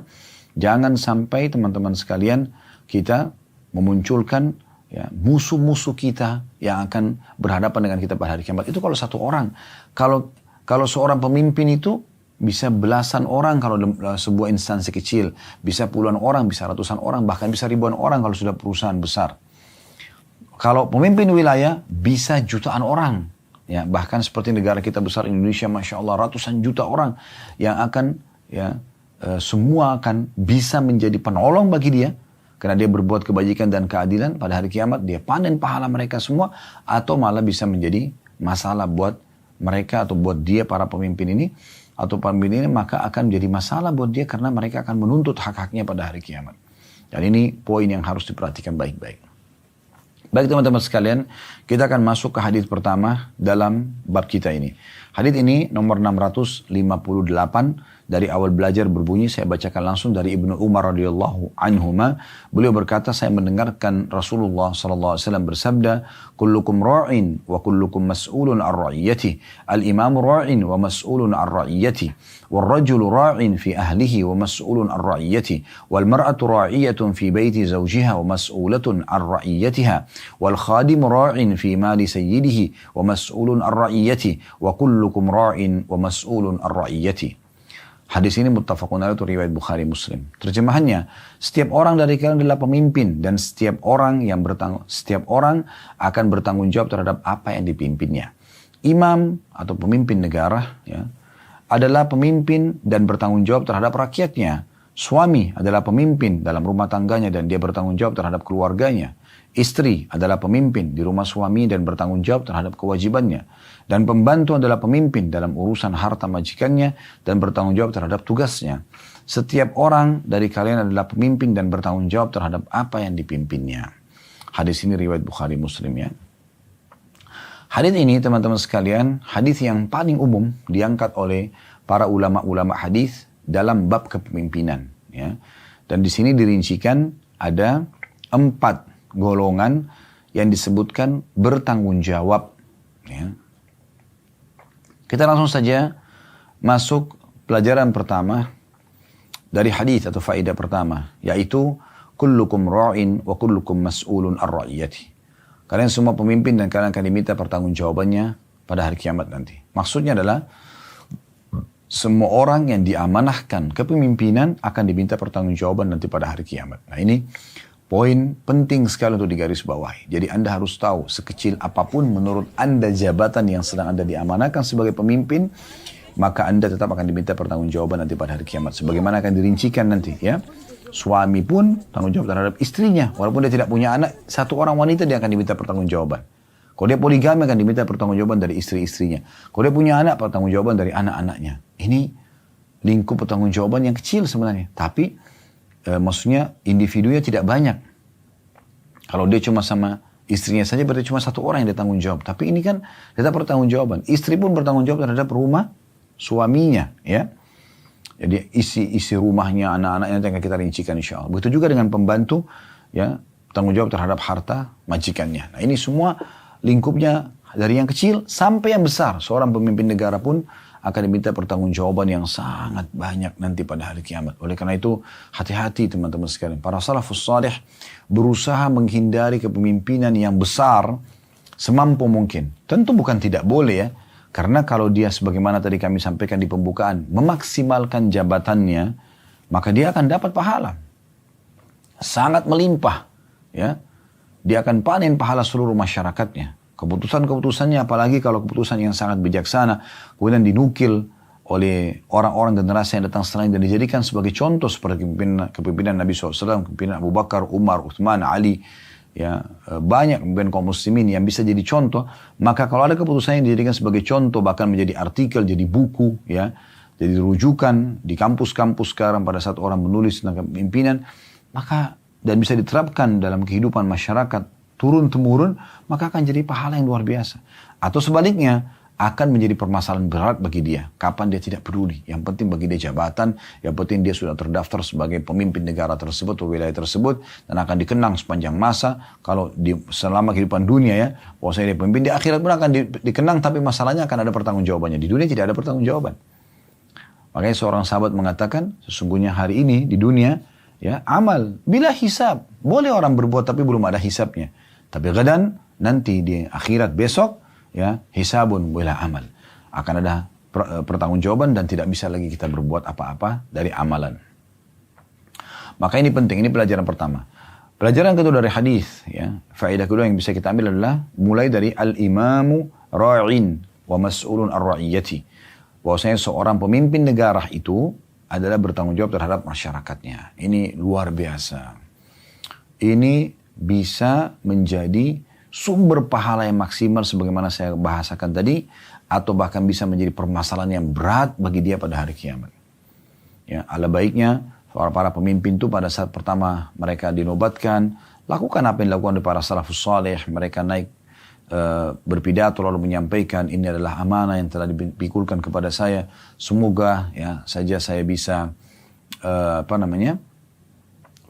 Jangan sampai teman-teman sekalian kita memunculkan ya, musuh-musuh kita yang akan berhadapan dengan kita pada hari kiamat. Itu kalau satu orang. Kalau seorang pemimpin itu bisa belasan orang kalau sebuah instansi kecil. Bisa puluhan orang, bisa ratusan orang, bahkan bisa ribuan orang kalau sudah perusahaan besar. Kalau pemimpin wilayah bisa jutaan orang. Ya, bahkan seperti negara kita besar Indonesia, Masya Allah, ratusan juta orang yang akan, ya, semua akan bisa menjadi penolong bagi dia. Karena dia berbuat kebajikan dan keadilan pada hari kiamat, dia panen pahala mereka semua. Atau malah bisa menjadi masalah buat mereka atau buat dia para pemimpin ini. Atau pemimpin ini maka akan menjadi masalah buat dia karena mereka akan menuntut hak-haknya pada hari kiamat. Dan ini poin yang harus diperhatikan baik-baik. Baik teman-teman sekalian, kita akan masuk ke hadis pertama dalam bab kita ini. Hadis ini nomor 658 dari awal belajar berbunyi, saya bacakan langsung dari Ibnu Umar radhiyallahu anhuma. Beliau berkata, saya mendengarkan Rasulullah sallallahu alaihi wasallam bersabda, kullukum ra'in wa kullukum mas'ulun an ra'iyati. Al-imamu ra'in wa mas'ulun an ra'iyati. Wal rajulu ra'in fi ahlihi wa mas'ulun an ra'iyati. Wal mar'atu ra'iyatun fi baiti zawjiha wa mas'ulatun an ra'iyatiha. Wal khadimu ra'in fi mali sayyidihi wa mas'ulun an ra'iyati. Wa kullukum ra'in wa mas'ulun an ra'iyati. Hadis ini muttafaqun alaih, itu riwayat Bukhari Muslim. Terjemahannya, setiap orang dari kalian adalah pemimpin dan setiap orang akan bertanggung jawab terhadap apa yang dipimpinnya. Imam atau pemimpin negara ya, adalah pemimpin dan bertanggung jawab terhadap rakyatnya. Suami adalah pemimpin dalam rumah tangganya dan dia bertanggung jawab terhadap keluarganya. Istri adalah pemimpin di rumah suami dan bertanggung jawab terhadap kewajibannya. Dan pembantu adalah pemimpin dalam urusan harta majikannya dan bertanggung jawab terhadap tugasnya. Setiap orang dari kalian adalah pemimpin dan bertanggung jawab terhadap apa yang dipimpinnya. Hadis ini riwayat Bukhari Muslim ya. Hadis ini teman-teman sekalian, hadis yang paling umum diangkat oleh para ulama-ulama hadis dalam bab kepemimpinan. Ya. Dan di sini dirincikan ada 4 golongan yang disebutkan bertanggung jawab. Ya. Kita langsung saja masuk pelajaran pertama dari hadis atau faedah pertama, yaitu kullukum ra'in wa kullukum mas'ulun ar-ra'iyati. Kalian semua pemimpin dan kalian akan diminta pertanggungjawabannya pada hari kiamat nanti. Maksudnya adalah semua orang yang diamanahkan kepemimpinan akan diminta pertanggungjawaban nanti pada hari kiamat. Nah ini poin penting sekali untuk digarisbawahi. Jadi Anda harus tahu sekecil apapun menurut Anda jabatan yang sedang Anda diamanahkan sebagai pemimpin, maka Anda tetap akan diminta pertanggungjawaban nanti pada hari kiamat. Sebagaimana akan dirincikan nanti ya. Suami pun tanggung jawab terhadap istrinya. Walaupun dia tidak punya anak, satu orang wanita dia akan diminta pertanggungjawaban. Kalau dia poligami akan diminta pertanggungjawaban dari istri-istrinya. Kalau dia punya anak, pertanggungjawaban dari anak-anaknya. Ini lingkup pertanggungjawaban yang kecil sebenarnya. Tapi maksudnya individunya tidak banyak. Kalau dia cuma sama istrinya saja berarti cuma satu orang yang bertanggung jawab. Tapi ini kan tetap pertanggungjawaban. Istri pun bertanggung jawab terhadap rumah suaminya, ya. Jadi isi rumahnya, anak-anaknya nanti akan kita rincikan insya Allah. Begitu juga dengan pembantu, ya, tanggung jawab terhadap harta majikannya. Nah ini semua lingkupnya dari yang kecil sampai yang besar. Seorang pemimpin negara pun akan diminta pertanggungjawaban yang sangat banyak nanti pada hari kiamat. Oleh karena itu, hati-hati teman-teman sekalian. Para salafus salih berusaha menghindari kepemimpinan yang besar semampu mungkin. Tentu bukan tidak boleh ya. Karena kalau dia sebagaimana tadi kami sampaikan di pembukaan, memaksimalkan jabatannya, maka dia akan dapat pahala. Sangat melimpah. Ya. Dia akan panen pahala seluruh masyarakatnya. Keputusan-keputusannya, apalagi kalau keputusan yang sangat bijaksana, kemudian dinukil oleh orang-orang generasi yang datang setelahnya dan dijadikan sebagai contoh seperti kepemimpinan Nabi SAW, kepemimpinan Abu Bakar, Umar, Uthman, Ali, ya banyak pemimpin kaum muslimin yang bisa jadi contoh. Maka kalau ada keputusan yang dijadikan sebagai contoh, bahkan menjadi artikel, jadi buku, ya, jadi rujukan di kampus-kampus sekarang pada saat orang menulis tentang kepemimpinan, maka dan bisa diterapkan dalam kehidupan masyarakat turun-temurun, maka akan jadi pahala yang luar biasa. Atau sebaliknya, akan menjadi permasalahan berat bagi dia. Kapan dia tidak peduli. Yang penting bagi dia jabatan, yang penting dia sudah terdaftar sebagai pemimpin negara tersebut atau wilayah tersebut, dan akan dikenang sepanjang masa, kalau selama kehidupan dunia ya, bahwa saya dia pemimpin, di akhirat pun akan dikenang, tapi masalahnya akan ada pertanggungjawabannya. Di dunia tidak ada pertanggungjawaban. Makanya seorang sahabat mengatakan, sesungguhnya hari ini di dunia, ya amal, bila hisab. Boleh orang berbuat tapi belum ada hisabnya. Tapi gadan, nanti di akhirat besok, ya hisabun bila amal, akan ada pertanggungjawaban dan tidak bisa lagi kita berbuat apa-apa dari amalan. Maka ini penting, ini pelajaran pertama. Pelajaran kedua dari hadis, ya faedah kedua yang bisa kita ambil adalah mulai dari al-imamu ra'in wa mas'ulun ar-ra'iyati, bahwasanya seorang pemimpin negara itu adalah bertanggung jawab terhadap masyarakatnya. Ini luar biasa. Ini bisa menjadi sumber pahala yang maksimal sebagaimana saya bahasakan tadi, atau bahkan bisa menjadi permasalahan yang berat bagi dia pada hari kiamat. Ya, ala baiknya para pemimpin itu pada saat pertama mereka dinobatkan, lakukan apa yang dilakukan oleh para salafus saleh. Mereka naik berpidato lalu menyampaikan, ini adalah amanah yang telah dipikulkan kepada saya. Semoga ya saja saya bisa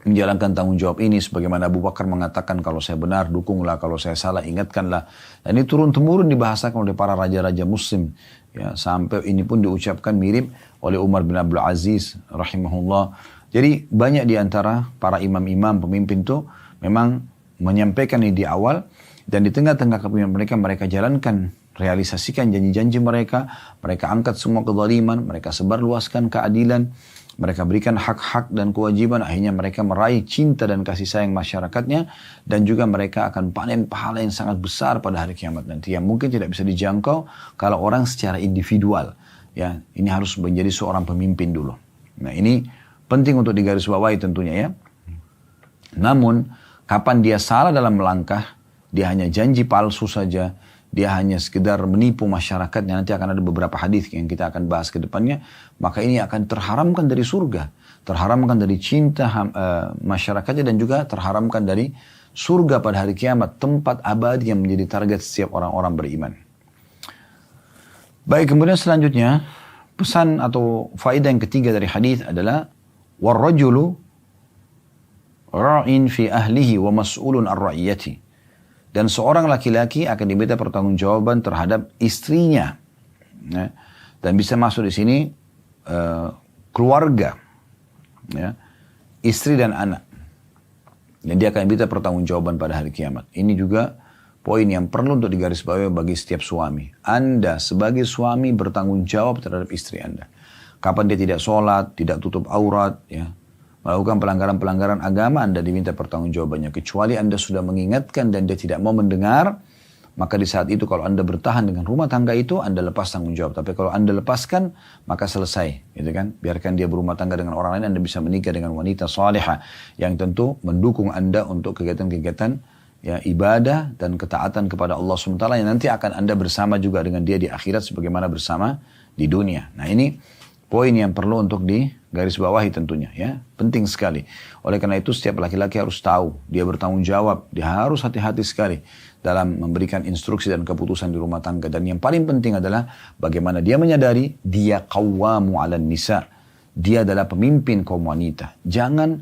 menjalankan tanggung jawab ini, sebagaimana Abu Bakar mengatakan, kalau saya benar dukunglah, kalau saya salah ingatkanlah. Dan ini turun-temurun dibahasakan oleh para raja-raja muslim, ya, sampai ini pun diucapkan mirip oleh Umar bin Abdul Aziz rahimahullah. Jadi banyak di antara para imam-imam pemimpin itu memang menyampaikan ini di awal, dan di tengah-tengah kepemimpinan mereka jalankan, realisasikan janji-janji mereka angkat semua kezaliman, mereka sebarluaskan keadilan, mereka berikan hak-hak dan kewajiban, akhirnya mereka meraih cinta dan kasih sayang masyarakatnya, dan juga mereka akan panen pahala yang sangat besar pada hari kiamat nanti, yang mungkin tidak bisa dijangkau kalau orang secara individual. Ya, ini harus menjadi seorang pemimpin dulu. Nah, ini penting untuk digarisbawahi tentunya ya. Namun, kapan dia salah dalam melangkah, dia hanya janji palsu saja, dia hanya sekedar menipu masyarakatnya, nanti akan ada beberapa hadis yang kita akan bahas ke depannya, maka ini akan terharamkan dari surga, terharamkan dari cinta masyarakatnya, dan juga terharamkan dari surga pada hari kiamat, tempat abadi yang menjadi target setiap orang-orang beriman. Baik, kemudian selanjutnya, pesan atau faedah yang ketiga dari hadis adalah warrajulu ra'in fi ahlihi wa mas'ulun ar-ra'iyati. Dan seorang laki-laki akan diminta pertanggungjawaban terhadap istrinya, ya. Dan bisa masuk di sini keluarga, ya, istri dan anak. Dan dia akan diminta pertanggungjawaban pada hari kiamat. Ini juga poin yang perlu untuk digarisbawahi bagi setiap suami. Anda sebagai suami bertanggung jawab terhadap istri Anda. Kapan dia tidak sholat, tidak tutup aurat, ya, melakukan pelanggaran-pelanggaran agama, Anda diminta pertanggungjawabannya. Kecuali Anda sudah mengingatkan dan dia tidak mau mendengar, maka di saat itu kalau Anda bertahan dengan rumah tangga itu, Anda lepas tanggung jawab. Tapi kalau Anda lepaskan, maka selesai, gitu kan? Biarkan dia berumah tangga dengan orang lain, Anda bisa menikah dengan wanita salihah yang tentu mendukung Anda untuk kegiatan-kegiatan, ya, ibadah dan ketaatan kepada Allah SWT, yang nanti akan Anda bersama juga dengan dia di akhirat sebagaimana bersama di dunia. Nah, ini poin yang perlu untuk digarisbawahi tentunya, ya, penting sekali. Oleh karena itu setiap laki-laki harus tahu, dia bertanggung jawab, dia harus hati-hati sekali dalam memberikan instruksi dan keputusan di rumah tangga. Dan yang paling penting adalah bagaimana dia menyadari dia qawwamu 'alan nisa, dia adalah pemimpin kaum wanita. Jangan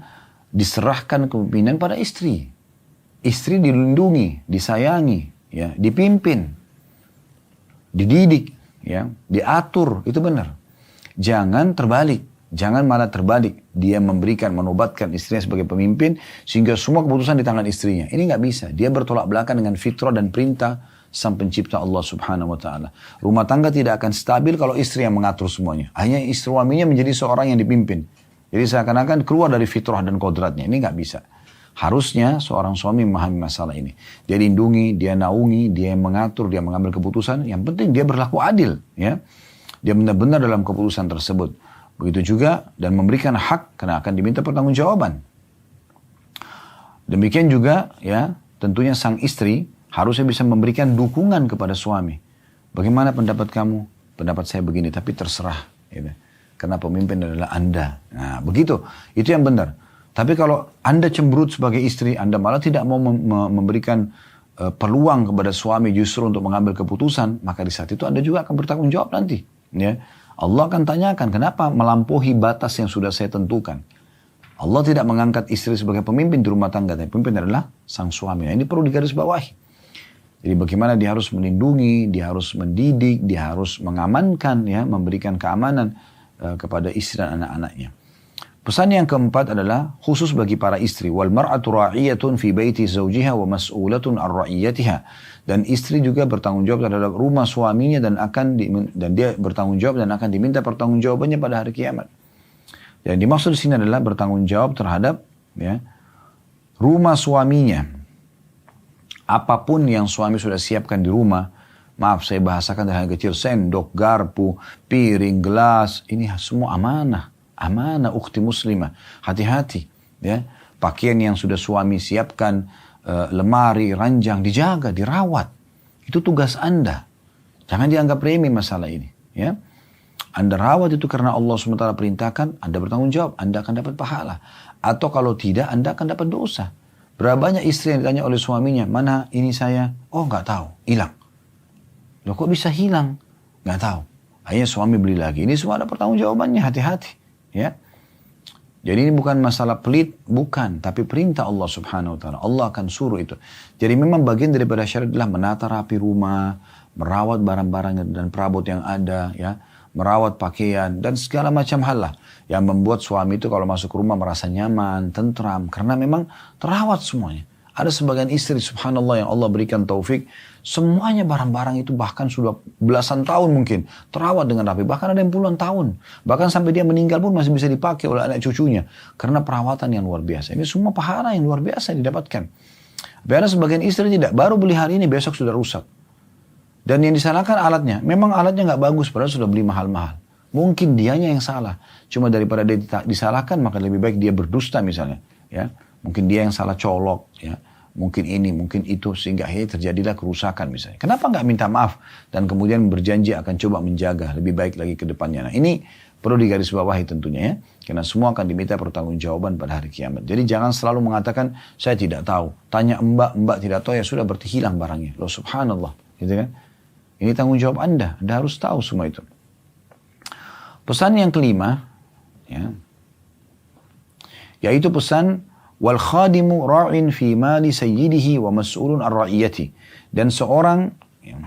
diserahkan kepemimpinan pada istri. Istri dilindungi, disayangi, ya, dipimpin, dididik, ya, diatur, itu benar. Jangan terbalik, jangan malah terbalik. Dia memberikan, menobatkan istrinya sebagai pemimpin sehingga semua keputusan di tangan istrinya. Ini nggak bisa. Dia bertolak belakang dengan fitrah dan perintah Sang Pencipta Allah Subhanahu Wa Taala. Rumah tangga tidak akan stabil kalau istri yang mengatur semuanya. Hanya istri suaminya menjadi seorang yang dipimpin. Jadi seakan-akan keluar dari fitrah dan kodratnya. Ini nggak bisa. Harusnya seorang suami memahami masalah ini. Dia lindungi, dia naungi, dia yang mengatur, dia mengambil keputusan. Yang penting dia berlaku adil, ya. Dia benar-benar dalam keputusan tersebut. Begitu juga dan memberikan hak karena akan diminta pertanggungjawaban. Demikian juga, ya, tentunya sang istri harusnya bisa memberikan dukungan kepada suami. Bagaimana pendapat kamu? Pendapat saya begini, tapi terserah, gitu. Karena pemimpin adalah Anda. Nah, begitu. Itu yang benar. Tapi kalau Anda cemberut sebagai istri, Anda malah tidak mau memberikan peluang kepada suami justru untuk mengambil keputusan, maka di saat itu Anda juga akan bertanggung jawab nanti. Ya. Allah akan tanyakan, kenapa melampaui batas yang sudah saya tentukan? Allah tidak mengangkat istri sebagai pemimpin di rumah tangga, tapi pemimpin adalah sang suami. Nah, ini perlu digarisbawahi. Jadi bagaimana dia harus melindungi, dia harus mendidik, dia harus mengamankan, ya, memberikan keamanan kepada istri dan anak-anaknya. Pesan yang keempat adalah khusus bagi para istri. Wal mar'atu ra'iyatun fi baiti zawjiha wa mas'ulatun ar ra'iyatiha. Dan istri juga bertanggung jawab terhadap rumah suaminya dan dia bertanggung jawab dan akan diminta pertanggungjawabannya pada hari kiamat. Yang dimaksud di sini adalah bertanggung jawab terhadap, ya, rumah suaminya. Apapun yang suami sudah siapkan di rumah, maaf saya bahasakan dengan kecil, sendok, garpu, piring, gelas, ini semua amanah. Amanah ukhti muslimah. Hati-hati. Ya. Pakaian yang sudah suami siapkan, lemari, ranjang, dijaga, dirawat. Itu tugas Anda. Jangan dianggap remeh masalah ini. Ya. Anda rawat itu karena Allah SWT perintahkan, Anda bertanggung jawab, Anda akan dapat pahala. Atau kalau tidak, Anda akan dapat dosa. Berapa banyak istri yang ditanya oleh suaminya, mana ini saya? Oh nggak tahu, hilang. Loh kok bisa hilang? Nggak tahu. Akhirnya suami beli lagi. Ini semua ada pertanggung jawabannya, hati-hati. Ya, jadi ini bukan masalah pelit, bukan, tapi perintah Allah Subhanahu Wa Taala. Allah akan suruh itu. Jadi memang bagian daripada syariat adalah menata rapi rumah, merawat barang-barang dan perabot yang ada, ya, merawat pakaian dan segala macam hal lah yang membuat suami itu kalau masuk rumah merasa nyaman, tentram, karena memang terawat semuanya. Ada sebagian istri subhanallah yang Allah berikan taufik, semuanya barang-barang itu bahkan sudah belasan tahun mungkin terawat dengan rapi, bahkan ada yang puluhan tahun, bahkan sampai dia meninggal pun masih bisa dipakai oleh anak cucunya karena perawatan yang luar biasa. Ini semua pahala yang luar biasa didapatkan. Tapi ada sebagian istri tidak, baru beli hari ini besok sudah rusak. Dan yang disalahkan alatnya, memang alatnya nggak bagus padahal sudah beli mahal-mahal. Mungkin dianya yang salah, cuma daripada dia disalahkan maka lebih baik dia berdusta misalnya, ya. Mungkin dia yang salah colok, ya. Mungkin ini, mungkin itu, sehingga akhirnya terjadilah kerusakan misalnya. Kenapa nggak minta maaf dan kemudian berjanji akan coba menjaga lebih baik lagi ke depannya. Nah ini perlu digarisbawahi tentunya, ya. Karena semua akan diminta pertanggungjawaban pada hari kiamat. Jadi jangan selalu mengatakan saya tidak tahu. Tanya mbak tidak tahu, ya sudah berarti hilang barangnya. Loh subhanallah, gitu kan. Ini tanggung jawab Anda harus tahu semua itu. Pesan yang kelima, ya, yaitu pesan wal khadimu ra'in fi mali sayyidihi wa mas'ulun ar-ra'iyati. Dan seorang, ya,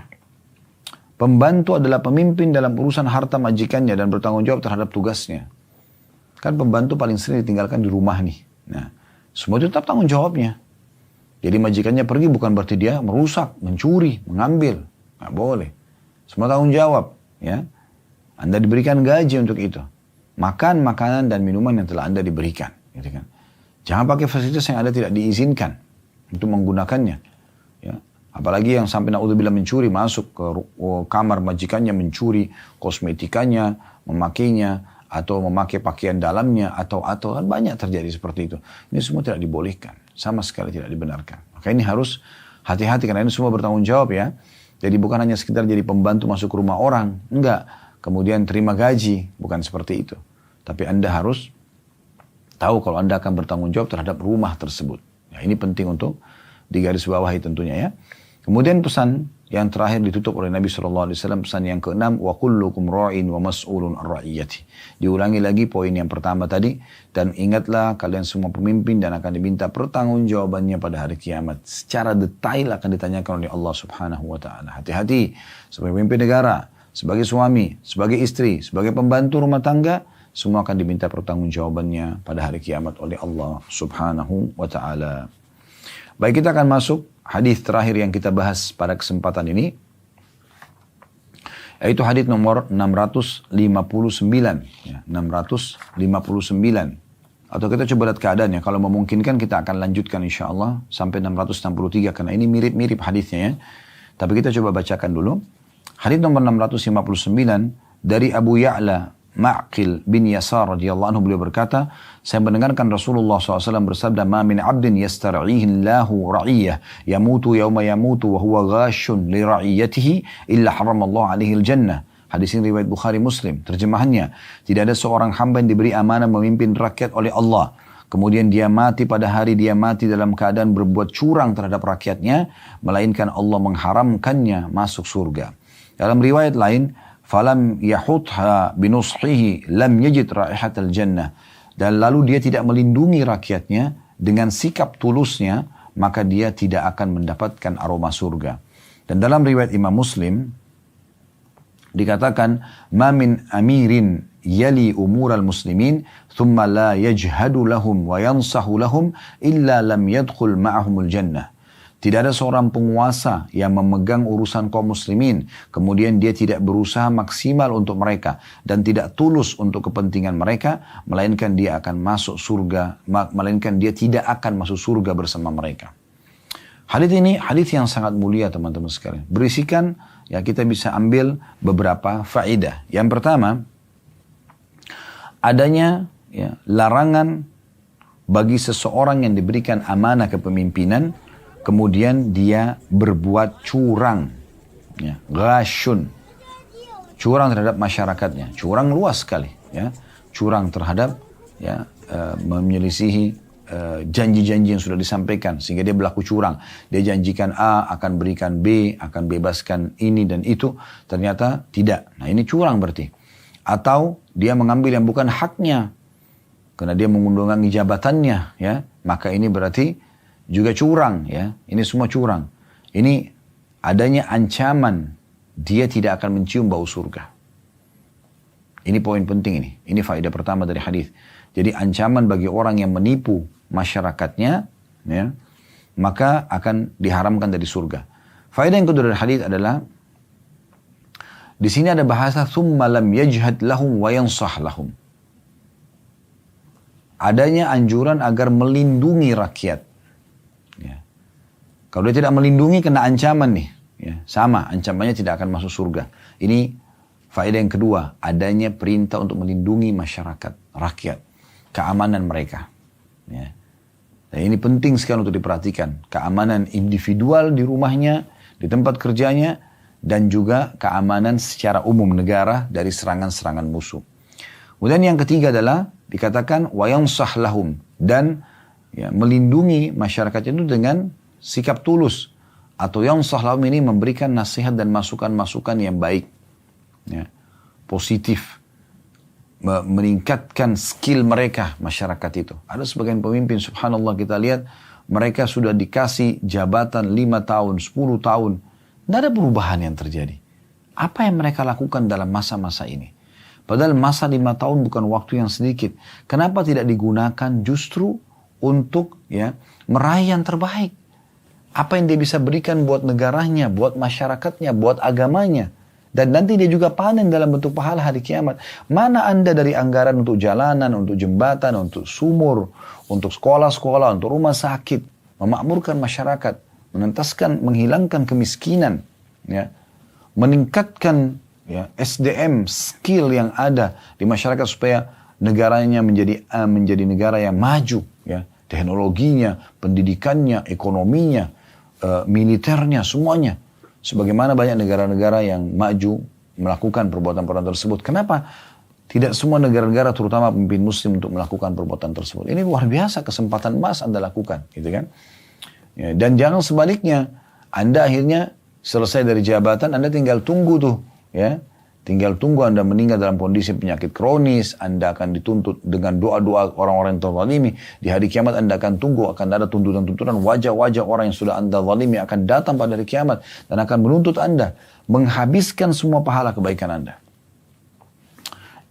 pembantu adalah pemimpin dalam urusan harta majikannya dan bertanggung jawab terhadap tugasnya. Kan pembantu paling sering ditinggalkan di rumah nih. Nah, semua itu tetap tanggung jawabnya. Jadi majikannya pergi bukan berarti dia merusak, mencuri, mengambil. Nggak boleh. Semua tanggung jawab, ya. Anda diberikan gaji untuk itu. Makan makanan dan minuman yang telah Anda diberikan, gitu kan. Jangan pakai fasilitas yang Anda tidak diizinkan untuk menggunakannya. Ya. Apalagi yang sampai na'udzubillah mencuri, masuk ke kamar majikannya, mencuri kosmetikanya, memakainya, atau memakai pakaian dalamnya, atau kan banyak terjadi seperti itu. Ini semua tidak dibolehkan, sama sekali tidak dibenarkan. Maka ini harus hati-hati karena ini semua bertanggung jawab, ya. Jadi bukan hanya sekedar jadi pembantu masuk ke rumah orang, enggak. Kemudian terima gaji, bukan seperti itu. Tapi Anda harus tahu kalau Anda akan bertanggung jawab terhadap rumah tersebut. Ya, ini penting untuk digarisbawahi tentunya, ya. Kemudian pesan yang terakhir ditutup oleh Nabi SAW, pesan yang keenam, wa kullukum ra'in wa mas'ulun ar-ra'iyati. Diulangi lagi poin yang pertama tadi, dan ingatlah kalian semua pemimpin dan akan diminta pertanggungjawabannya pada hari kiamat. Secara detail akan ditanyakan oleh Allah Subhanahu wa taala. Hati-hati sebagai pemimpin negara, sebagai suami, sebagai istri, sebagai pembantu rumah tangga, semua akan diminta pertanggungjawabannya pada hari kiamat oleh Allah Subhanahu wa taala. Baik, kita akan masuk hadis terakhir yang kita bahas pada kesempatan ini, yaitu hadis nomor 659, ya, 659. Atau kita coba lihat keadaannya, kalau memungkinkan kita akan lanjutkan insyaAllah sampai 663 karena ini mirip-mirip hadisnya, ya. Tapi kita coba bacakan dulu. Hadis nomor 659 dari Abu Ya'la Ma'qil bin Yasar radhiyallahu anhu, beliau berkata, saya mendengarkan Rasulullah SAW bersabda, ma min abdin yastar'ihi Allahu ra'iyah yamutu yawma yamutu wa huwa ghashun li ra'iyatihi illa haramallahu alaihi al-jannah. Hadis ini riwayat Bukhari Muslim. Terjemahannya, tidak ada seorang hamba yang diberi amanah memimpin rakyat oleh Allah, kemudian dia mati pada hari dia mati dalam keadaan berbuat curang terhadap rakyatnya, melainkan Allah mengharamkannya masuk surga. Dalam riwayat lain, falam yahutha binushihi lam yajid raihatal jannah. Dan lalu dia tidak melindungi rakyatnya dengan sikap tulusnya, maka dia tidak akan mendapatkan aroma surga. Dan dalam riwayat Imam Muslim dikatakan, ma min amirin yali umural muslimin thumma la yajhadu lahum wa yansahu lahum illa lam yadkhul ma'ahumul jannah. Tidak ada seorang penguasa yang memegang urusan kaum muslimin, kemudian dia tidak berusaha maksimal untuk mereka dan tidak tulus untuk kepentingan mereka, melainkan dia akan masuk surga, melainkan dia tidak akan masuk surga bersama mereka. Hadis ini hadis yang sangat mulia teman-teman sekalian. Berisikan ya kita bisa ambil beberapa faedah. Yang pertama, adanya ya, larangan bagi seseorang yang diberikan amanah kepemimpinan kemudian dia berbuat curang, ya, ghashun, curang terhadap masyarakatnya, curang luas sekali, ya, curang terhadap ya menyelisihi janji-janji yang sudah disampaikan sehingga dia berlaku curang. Dia janjikan A akan berikan B, akan bebaskan ini dan itu, ternyata tidak. Nah ini curang berarti. Atau dia mengambil yang bukan haknya karena dia mengundurkan jabatannya, ya, maka ini berarti juga curang, ya. Ini semua curang. Ini adanya ancaman dia tidak akan mencium bau surga. Ini poin penting ini. Ini faedah pertama dari hadis. Jadi ancaman bagi orang yang menipu masyarakatnya, ya, maka akan diharamkan dari surga. Faedah yang kedua dari hadis adalah di sini ada bahasa thumma lam yajhad lahum wa yansah lahum. Adanya anjuran agar melindungi rakyat. Ya. Kalau dia tidak melindungi kena ancaman nih, ya, sama ancamannya tidak akan masuk surga. Ini faedah yang kedua, adanya perintah untuk melindungi masyarakat, rakyat, keamanan mereka. Ya. Dan ini penting sekali untuk diperhatikan, keamanan individual di rumahnya, di tempat kerjanya, dan juga keamanan secara umum negara dari serangan-serangan musuh. Kemudian yang ketiga adalah dikatakan wa yansah lahum, dan ya, melindungi masyarakat itu dengan sikap tulus. Atau yansah lahum ini memberikan nasihat dan masukan-masukan yang baik, ya, positif, meningkatkan skill mereka masyarakat itu. Ada sebagian pemimpin subhanallah kita lihat mereka sudah dikasih jabatan 5 tahun, 10 tahun. Tidak ada perubahan yang terjadi. Apa yang mereka lakukan dalam masa-masa ini? Padahal masa 5 tahun bukan waktu yang sedikit. Kenapa tidak digunakan justru untuk ya meraih yang terbaik? Apa yang dia bisa berikan buat negaranya, buat masyarakatnya, buat agamanya. Dan nanti dia juga panen dalam bentuk pahala hari kiamat. Mana Anda dari anggaran untuk jalanan, untuk jembatan, untuk sumur, untuk sekolah-sekolah, untuk rumah sakit, memakmurkan masyarakat, menentaskan, menghilangkan kemiskinan, ya, meningkatkan ya, SDM, skill yang ada di masyarakat supaya negaranya menjadi negara yang maju, ya, teknologinya, pendidikannya, ekonominya, militernya, semuanya. Sebagaimana banyak negara-negara yang maju melakukan perbuatan-perbuatan tersebut. Kenapa tidak semua negara-negara terutama pemimpin muslim untuk melakukan perbuatan tersebut? Ini luar biasa kesempatan emas Anda lakukan, gitu kan? Ya, dan jangan sebaliknya, Anda akhirnya selesai dari jabatan, Anda tinggal tunggu tuh, ya. Tinggal tunggu Anda meninggal dalam kondisi penyakit kronis, Anda akan dituntut dengan doa-doa orang-orang yang terzalimi. Di hari kiamat Anda akan tunggu, akan ada tuntutan-tuntutan, wajah-wajah orang yang sudah Anda zalimi akan datang pada hari kiamat dan akan menuntut Anda, menghabiskan semua pahala kebaikan Anda.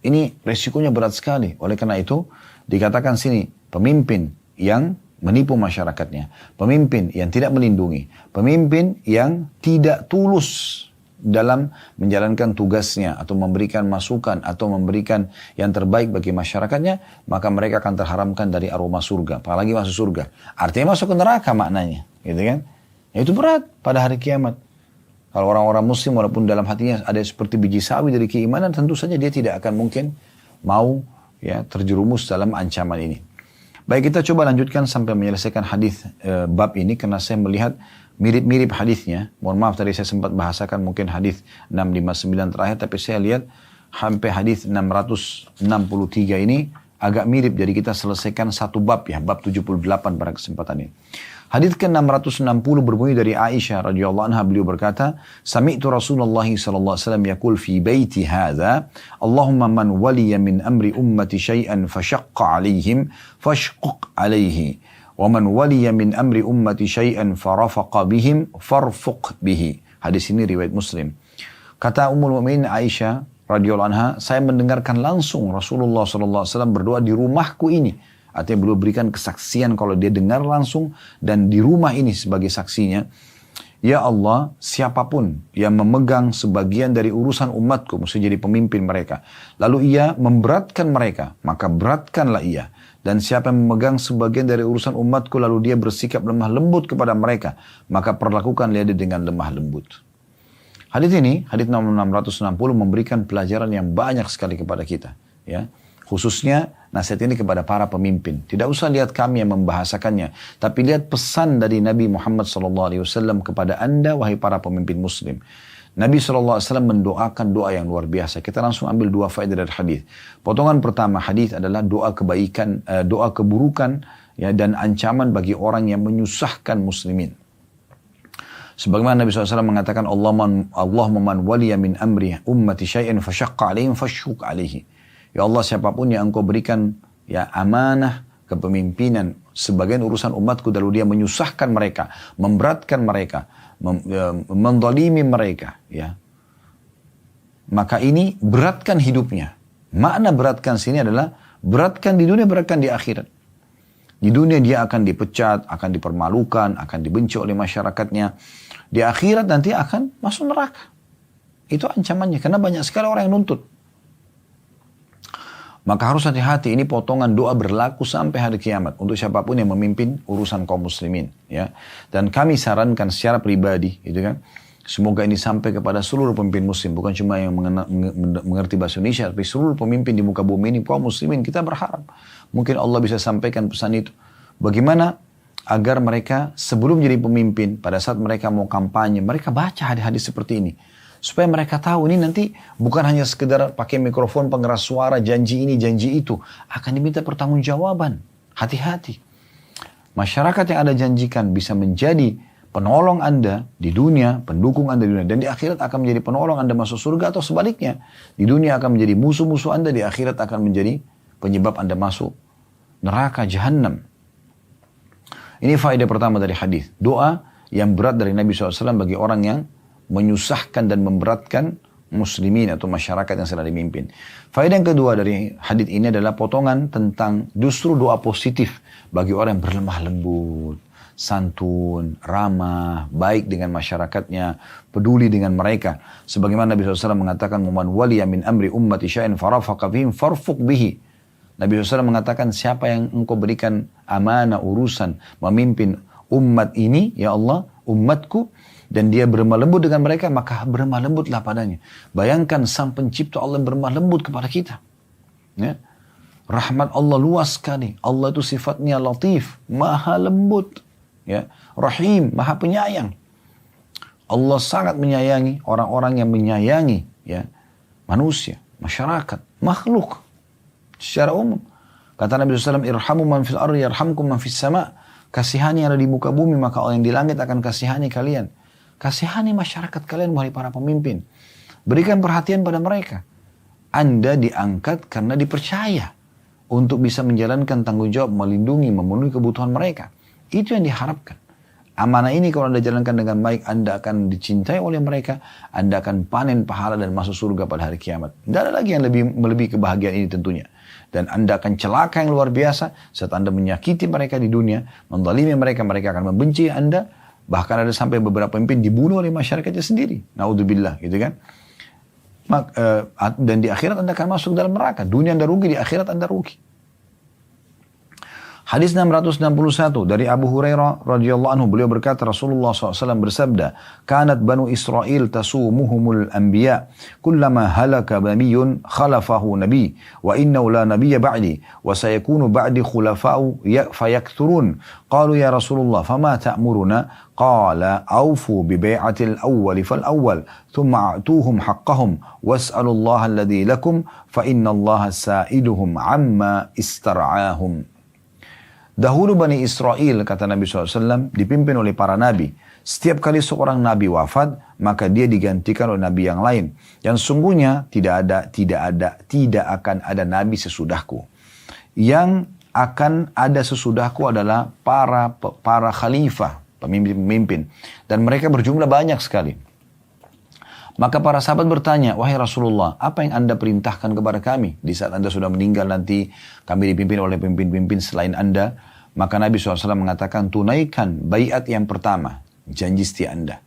Ini resikonya berat sekali. Oleh karena itu, dikatakan sini, pemimpin yang menipu masyarakatnya, pemimpin yang tidak melindungi, pemimpin yang tidak tulus dalam menjalankan tugasnya atau memberikan masukan atau memberikan yang terbaik bagi masyarakatnya, maka mereka akan terharamkan dari aroma surga, apalagi masuk surga. Artinya masuk ke neraka maknanya, gitu kan? Ya, itu berat pada hari kiamat. Kalau orang-orang muslim walaupun dalam hatinya ada seperti biji sawi dari keimanan, tentu saja dia tidak akan mungkin mau ya terjerumus dalam ancaman ini. Baik, kita coba lanjutkan sampai menyelesaikan hadis bab ini karena saya melihat mirip-mirip hadisnya. Mohon maaf tadi saya sempat bahasakan mungkin hadis 659 terakhir, tapi saya lihat sampai hadis 663 ini agak mirip, jadi kita selesaikan satu bab ya, bab 78 pada kesempatan ini. Hadits ke-660 berbunyi dari Aisyah radhiyallahu anha, beliau berkata, "Sami'tu Rasulullah sallallahu alaihi wasallam yaqul fi baiti hadza, Allahumma man waliya min amri ummati syai'an fashaqqa 'alaihim fashquq 'alaihi, wa man waliya min amri ummati syai'an farafaqa bihim farfuq bihi." Hadis ini riwayat Muslim. Kata Ummul Mukminin Aisyah radhiyallahu anha, saya mendengarkan langsung Rasulullah sallallahu alaihi wasallam berdoa di rumahku ini. Artinya beliau berikan kesaksian kalau dia dengar langsung dan di rumah ini sebagai saksinya. Ya Allah, siapapun yang memegang sebagian dari urusan umatku, mesti jadi pemimpin mereka. Lalu ia memberatkan mereka, maka beratkanlah ia. Dan siapa yang memegang sebagian dari urusan umatku, lalu dia bersikap lemah lembut kepada mereka, maka perlakukanlah dia dengan lemah lembut. Hadits ini, hadits nomor 660 memberikan pelajaran yang banyak sekali kepada kita. Ya. Khususnya nasihat ini kepada para pemimpin. Tidak usah lihat kami yang membahasakannya, tapi lihat pesan dari Nabi Muhammad SAW kepada anda, wahai para pemimpin muslim. Nabi SAW mendoakan doa yang luar biasa. Kita langsung ambil dua faedah dari hadis. Potongan pertama hadis adalah doa kebaikan, doa keburukan ya, dan ancaman bagi orang yang menyusahkan muslimin. Sebagaimana Nabi SAW mengatakan, Allahumma man waliya min amri ummati syai'in fashaqqa alaihim fashquq alaihi. Ya Allah, siapapun yang engkau berikan ya amanah kepemimpinan sebagian urusan umatku, lalu dia menyusahkan mereka, memberatkan mereka, mendolimi mereka, ya, maka ini beratkan hidupnya. Makna beratkan sini adalah beratkan di dunia, beratkan di akhirat. Di dunia dia akan dipecat, akan dipermalukan, akan dibenci oleh masyarakatnya. Di akhirat nanti akan masuk neraka. Itu ancamannya, karena banyak sekali orang yang nuntut. Maka harus hati-hati, ini potongan doa berlaku sampai hari kiamat untuk siapapun yang memimpin urusan kaum muslimin, ya. Dan kami sarankan secara pribadi, gitu kan. Semoga ini sampai kepada seluruh pemimpin muslim, bukan cuma yang mengerti bahasa Indonesia, tapi seluruh pemimpin di muka bumi ini kaum muslimin. Kita berharap mungkin Allah bisa sampaikan pesan itu. Bagaimana agar mereka sebelum jadi pemimpin, pada saat mereka mau kampanye, mereka baca hadis-hadis seperti ini. Supaya mereka tahu ini nanti bukan hanya sekedar pakai mikrofon pengeras suara, janji ini, janji itu. Akan diminta pertanggungjawaban. Hati-hati. Masyarakat yang Anda janjikan bisa menjadi penolong Anda di dunia, pendukung Anda di dunia. Dan di akhirat akan menjadi penolong Anda masuk surga, atau sebaliknya. Di dunia akan menjadi musuh-musuh Anda, di akhirat akan menjadi penyebab Anda masuk neraka, jahannam. Ini faedah pertama dari hadis. Doa yang berat dari Nabi SAW bagi orang yang menyusahkan dan memberatkan muslimin atau masyarakat yang sedang dipimpin. Faedah yang kedua dari hadits ini adalah potongan tentang justru doa positif bagi orang yang berlemah lembut, santun, ramah, baik dengan masyarakatnya, peduli dengan mereka. Sebagaimana Nabi SAW mengatakan, "Man waliya min amri ummati syai'an farafaqa bihim farfuq bihi." Nabi SAW mengatakan, siapa yang engkau berikan amanah urusan memimpin umat ini, ya Allah, umatku, dan dia berlemah lembut dengan mereka, maka berlemah lembutlah padanya. Bayangkan sang pencipta Allah yang berlemah lembut kepada kita. Ya. Rahmat Allah luas sekali. Allah itu sifatnya latif, maha lembut. Ya. Rahim, maha penyayang. Allah sangat menyayangi orang-orang yang menyayangi, ya, manusia, masyarakat, makhluk secara umum. Kata Nabi SAW, irhamu man fil ardi yarhamkum man fis sama. Kasihani yang ada di muka bumi, maka Allah yang di langit akan kasihani kalian. Kasihani masyarakat kalian, wahai para pemimpin. Berikan perhatian pada mereka. Anda diangkat karena dipercaya untuk bisa menjalankan tanggung jawab, melindungi, memenuhi kebutuhan mereka. Itu yang diharapkan. Amanah ini kalau Anda jalankan dengan baik, Anda akan dicintai oleh mereka. Anda akan panen pahala dan masuk surga pada hari kiamat. Tidak ada lagi yang melebihi kebahagiaan ini tentunya. Dan Anda akan celaka yang luar biasa saat Anda menyakiti mereka di dunia, menzalimi mereka, mereka akan membenci Anda. Bahkan ada sampai beberapa pemimpin dibunuh oleh masyarakatnya sendiri. Naudzubillah, gitu kan. Dan di akhirat Anda akan masuk dalam neraka. Dunia Anda rugi, di akhirat Anda rugi. Hadis 661 dari Abu Hurairah radhiyallahu anhu, beliau berkata Rasulullah SAW bersabda, "Kanat Banu Israel tasumuhumul anbiya, kullama halaka nabiyyun khalafahu nabi, wa innahu la nabiyya ba'di, wa sayakunu ba'di khulafa'u fayakthurun." Qalu ya Rasulullah, "Fama ta'muruna?" Qala, "Awfu bi bai'atil awwal fal awwal, thumma a'tuhum haqqahum, was'alullaha alladhi lakum, fa innallaha sa'iluhum amma istar'ahum." Dahulu Bani Israel, kata Nabi SAW, dipimpin oleh para nabi. Setiap kali seorang nabi wafat, maka dia digantikan oleh nabi yang lain. Yang sungguhnya tidak akan ada nabi sesudahku. Yang akan ada sesudahku adalah para khalifah, pemimpin-pemimpin. Dan mereka berjumlah banyak sekali. Maka para sahabat bertanya, "Wahai Rasulullah, apa yang Anda perintahkan kepada kami? Di saat Anda sudah meninggal nanti, kami dipimpin oleh pemimpin-pemimpin selain Anda." Maka Nabi SAW mengatakan, "Tunaikan baiat yang pertama, janji setia Anda.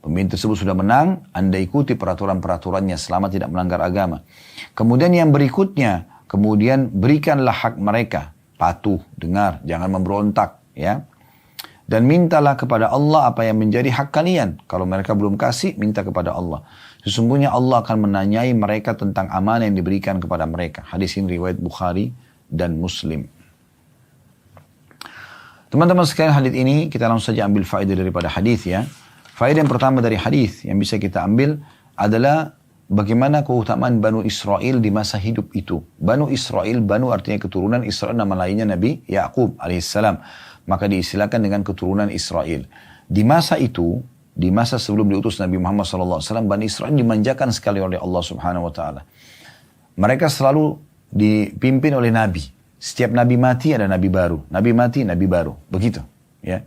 Pemimpin tersebut sudah menang, Anda ikuti peraturan-peraturannya selama tidak melanggar agama. Kemudian yang berikutnya, kemudian berikanlah hak mereka. Patuh, dengar, jangan memberontak. Ya. Dan mintalah kepada Allah apa yang menjadi hak kalian. Kalau mereka belum kasih, minta kepada Allah. Sesungguhnya Allah akan menanyai mereka tentang amanah yang diberikan kepada mereka." Hadis ini riwayat Bukhari dan Muslim. Teman-teman sekalian, hadis ini kita langsung saja ambil faedah daripada hadis ya. Faedah yang pertama dari hadis yang bisa kita ambil adalah bagaimana keutamaan Banu Israel di masa hidup itu. Banu Israel, Banu artinya keturunan, Israel nama lainnya Nabi Ya'qub alaihissalam. Maka diistilahkan dengan keturunan Israel. Di masa itu, di masa sebelum diutus Nabi Muhammad SAW, Bani Israel dimanjakan sekali oleh Allah Subhanahu Wa Taala. Mereka selalu dipimpin oleh Nabi. Setiap Nabi mati ada Nabi baru. Nabi mati, Nabi baru. Begitu. Ya.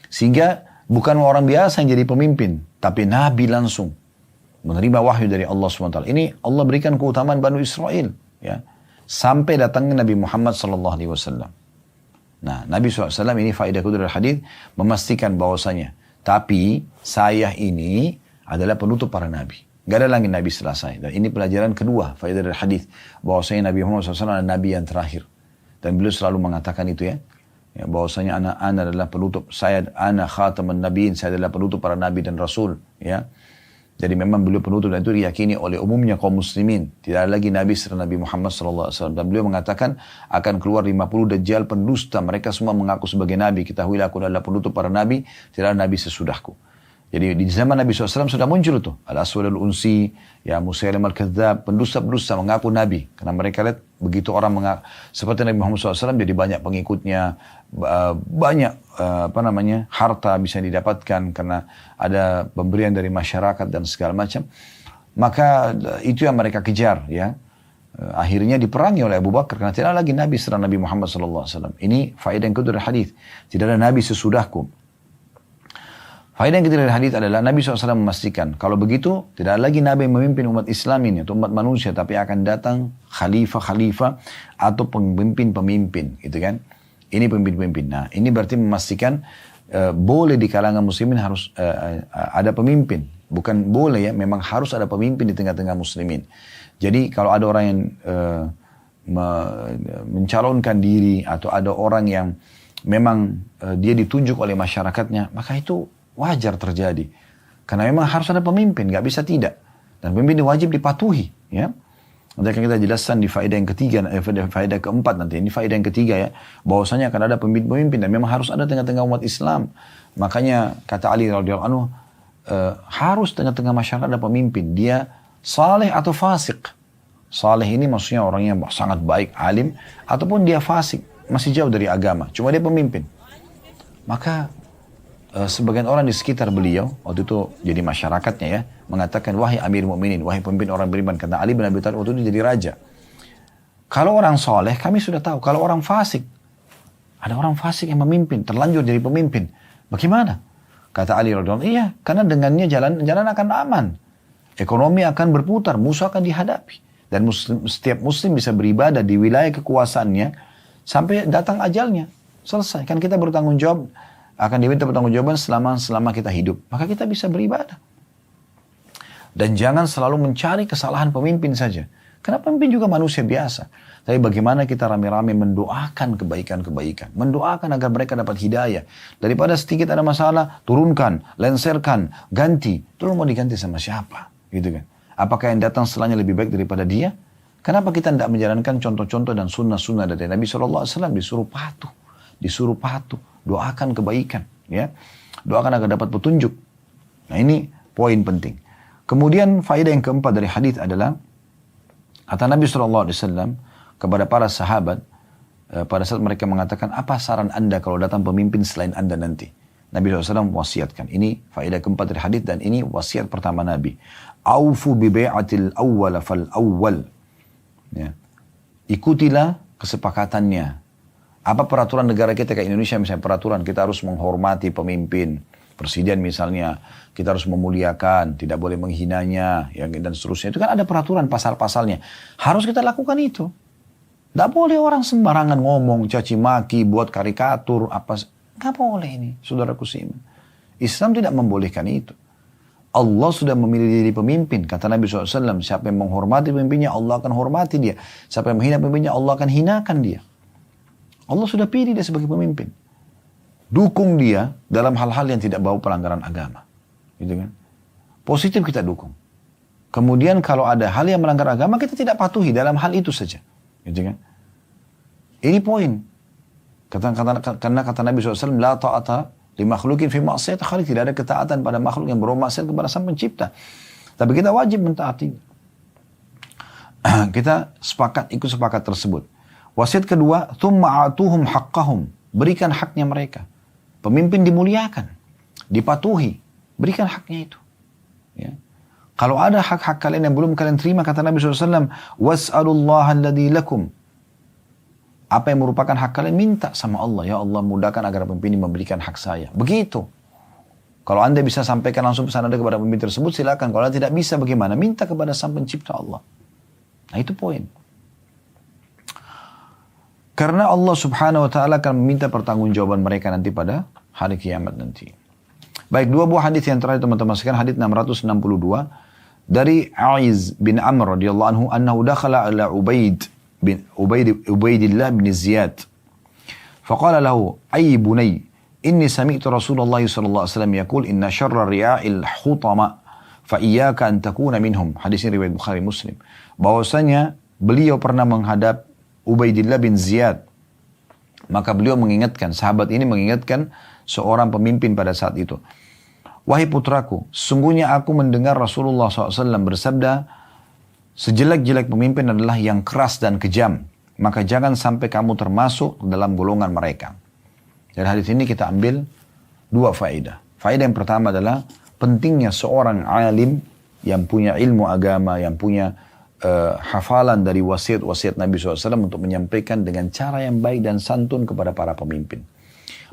Sehingga bukan orang biasa yang jadi pemimpin. Tapi Nabi langsung menerima wahyu dari Allah SWT. Ini Allah berikan keutamaan Banu Israel. Ya. Sampai datangnya Nabi Muhammad SAW. Nah, Nabi SAW ini faedah kedua dari hadis memastikan bahwasanya, tapi saya ini adalah penutup para nabi. Gak ada lagi nabi setelah saya. Dan ini pelajaran kedua faedah dari hadis bahwasanya Nabi Muhammad SAW adalah nabi yang terakhir. Dan beliau selalu mengatakan itu ya bahwasanya ana adalah penutup, ana khataman nabiin, saya adalah penutup para nabi dan rasul. Ya. Jadi memang beliau penutup dan itu diyakini oleh umumnya kaum muslimin. Tidak ada lagi Nabi setelah Nabi Muhammad SAW. Dan beliau mengatakan akan keluar 50 dajjal pendusta. Mereka semua mengaku sebagai Nabi. Ketahuilah aku adalah penutup para Nabi. Tidak ada Nabi sesudahku. Jadi di zaman Nabi SAW sudah muncul tuh. Al-Aswad al-Unsi, ya Musailim al-Kadzab, pendusta-pendusta mengaku Nabi. Karena mereka lihat begitu orang mengaku. Seperti Nabi Muhammad SAW jadi banyak pengikutnya. Banyak harta bisa didapatkan karena ada pemberian dari masyarakat dan segala macam. Maka itu yang mereka kejar ya. Akhirnya diperangi oleh Abu Bakar karena tidak ada lagi Nabi setelah Nabi Muhammad SAW. Ini faedah yang kedua dari hadis. Tidak ada Nabi sesudahku. Faedah yang ketiga dari hadis adalah Nabi SAW memastikan kalau begitu tidak ada lagi Nabi yang memimpin umat Islam ini atau umat manusia, tapi akan datang khalifah-khalifah atau pemimpin-pemimpin, gitu kan? Ini pemimpin-pemimpin. Nah, ini berarti memastikan boleh di kalangan muslimin harus ada pemimpin, bukan boleh ya, memang harus ada pemimpin di tengah-tengah muslimin. Jadi kalau ada orang yang mencalonkan diri atau ada orang yang memang dia ditunjuk oleh masyarakatnya, maka itu wajar terjadi. Karena memang harus ada pemimpin, nggak bisa tidak. Dan pemimpin wajib dipatuhi. Ya. Nanti akan kita jelaskan di faedah yang ketiga, faedah keempat nanti. Ini faedah yang ketiga ya. Bahwasanya akan ada pemimpin dan memang harus ada tengah-tengah umat Islam. Makanya kata Ali radhiyallahu anhu, harus tengah-tengah masyarakat ada pemimpin. Dia saleh atau fasik. Saleh ini maksudnya orang yang sangat baik, alim. Ataupun dia fasik, masih jauh dari agama. Cuma dia pemimpin. Maka sebagian orang di sekitar beliau waktu itu jadi masyarakatnya ya mengatakan, wahai Amir Mu'minin, wahai pemimpin orang beriman, kata Ali bin Abi Thalib waktu itu jadi raja. Kalau orang soleh kami sudah tahu, kalau orang fasik, ada orang fasik yang memimpin, terlanjur jadi pemimpin, bagaimana? Kata Ali radhiyallahu anhu, iya, karena dengannya jalan akan aman, ekonomi akan berputar, musuh akan dihadapi, dan setiap muslim bisa beribadah di wilayah kekuasaannya sampai datang ajalnya, selesai. Kan kita bertanggung jawab, akan diminta pertanggungjawaban selama kita hidup. Maka kita bisa beribadah. Dan jangan selalu mencari kesalahan pemimpin saja. Karena pemimpin juga manusia biasa. Tapi bagaimana kita rame-rame mendoakan kebaikan-kebaikan. Mendoakan agar mereka dapat hidayah. Daripada sedikit ada masalah, turunkan, lenserkan, ganti. Terus mau diganti sama siapa? Gitu kan. Apakah yang datang setelahnya lebih baik daripada dia? Kenapa kita tidak menjalankan contoh-contoh dan sunnah-sunnah dari Nabi SAW? Disuruh patuh. Disuruh patuh. Doakan kebaikan. Ya. Doakan agar dapat petunjuk. Nah ini poin penting. Kemudian faedah yang keempat dari hadis adalah kata Nabi SAW kepada para sahabat pada saat mereka mengatakan, apa saran anda kalau datang pemimpin selain anda nanti? Nabi SAW wasiatkan. Ini faedah keempat dari hadis dan ini wasiat pertama Nabi. Aufu bi bai'atil awwal fal awwal. Ya. Ikutilah kesepakatannya. Apa peraturan negara kita kayak Indonesia misalnya peraturan kita harus menghormati pemimpin. Presiden misalnya, kita harus memuliakan, tidak boleh menghinanya, dan seterusnya. Itu kan ada peraturan pasal-pasalnya. Harus kita lakukan itu. Tidak boleh orang sembarangan ngomong, caci maki, buat karikatur, apa. Nggak boleh ini, saudaraku seiman. Islam tidak membolehkan itu. Allah sudah memilih diri pemimpin. Kata Nabi SAW, siapa yang menghormati pemimpinnya, Allah akan hormati dia. Siapa yang menghina pemimpinnya, Allah akan hinakan dia. Allah sudah pilih dia sebagai pemimpin. Dukung dia dalam hal-hal yang tidak bau pelanggaran agama. Gitu kan? Positif kita dukung. Kemudian kalau ada hal yang melanggar agama, kita tidak patuhi dalam hal itu saja. Gitu kan? Ini poin. Karena kata Nabi SAW, la ta'ata li makhlukin fi ma'siyat khaliq. Tidak ada ketaatan pada makhluk yang bermaksiat kepada Sang Pencipta. Tapi kita wajib mentaati. Kita ikut sepakat tersebut. Wasiat kedua, thumma atuhum haqqahum. Berikan haknya mereka. Pemimpin dimuliakan, dipatuhi, berikan haknya itu. Ya. Kalau ada hak-hak kalian yang belum kalian terima, kata Nabi SAW, was'alullaha alladhi lakum. Apa yang merupakan hak kalian, minta sama Allah. Ya Allah, mudahkan agar pemimpin memberikan hak saya. Begitu. Kalau anda bisa sampaikan langsung pesan anda kepada pemimpin tersebut, silakan. Kalau anda tidak bisa, bagaimana? Minta kepada Sang Pencipta Allah. Nah itu poin. Karena Allah subhanahu wa ta'ala akan meminta pertanggungjawaban mereka nanti pada hari kiamat nanti. Baik, dua buah hadis yang terakhir teman-teman sekalian, hadis 662 dari Aiz bin Amr radhiyallahu anhu annahu dakhala ala Ubaidillah bin Ziyad. Faqala lahu, ay bunay, inni sami'tu Rasulullah sallallahu alaihi wasallam yaqul inna syarra ri'a'il hutama fa iyyaka an takuna minhum. Hadis ini riwayat Bukhari Muslim. Bahwasanya beliau pernah menghadap Ubaidillah bin Ziyad. Maka beliau mengingatkan, sahabat ini mengingatkan seorang pemimpin pada saat itu. Wahai putraku, sungguhnya aku mendengar Rasulullah SAW bersabda, sejelek-jelek pemimpin adalah yang keras dan kejam. Maka jangan sampai kamu termasuk dalam golongan mereka. Dari hadis ini kita ambil dua faedah. Faedah yang pertama adalah pentingnya seorang alim yang punya ilmu agama, yang punya hafalan dari wasiat-wasiat Nabi SAW untuk menyampaikan dengan cara yang baik dan santun kepada para pemimpin.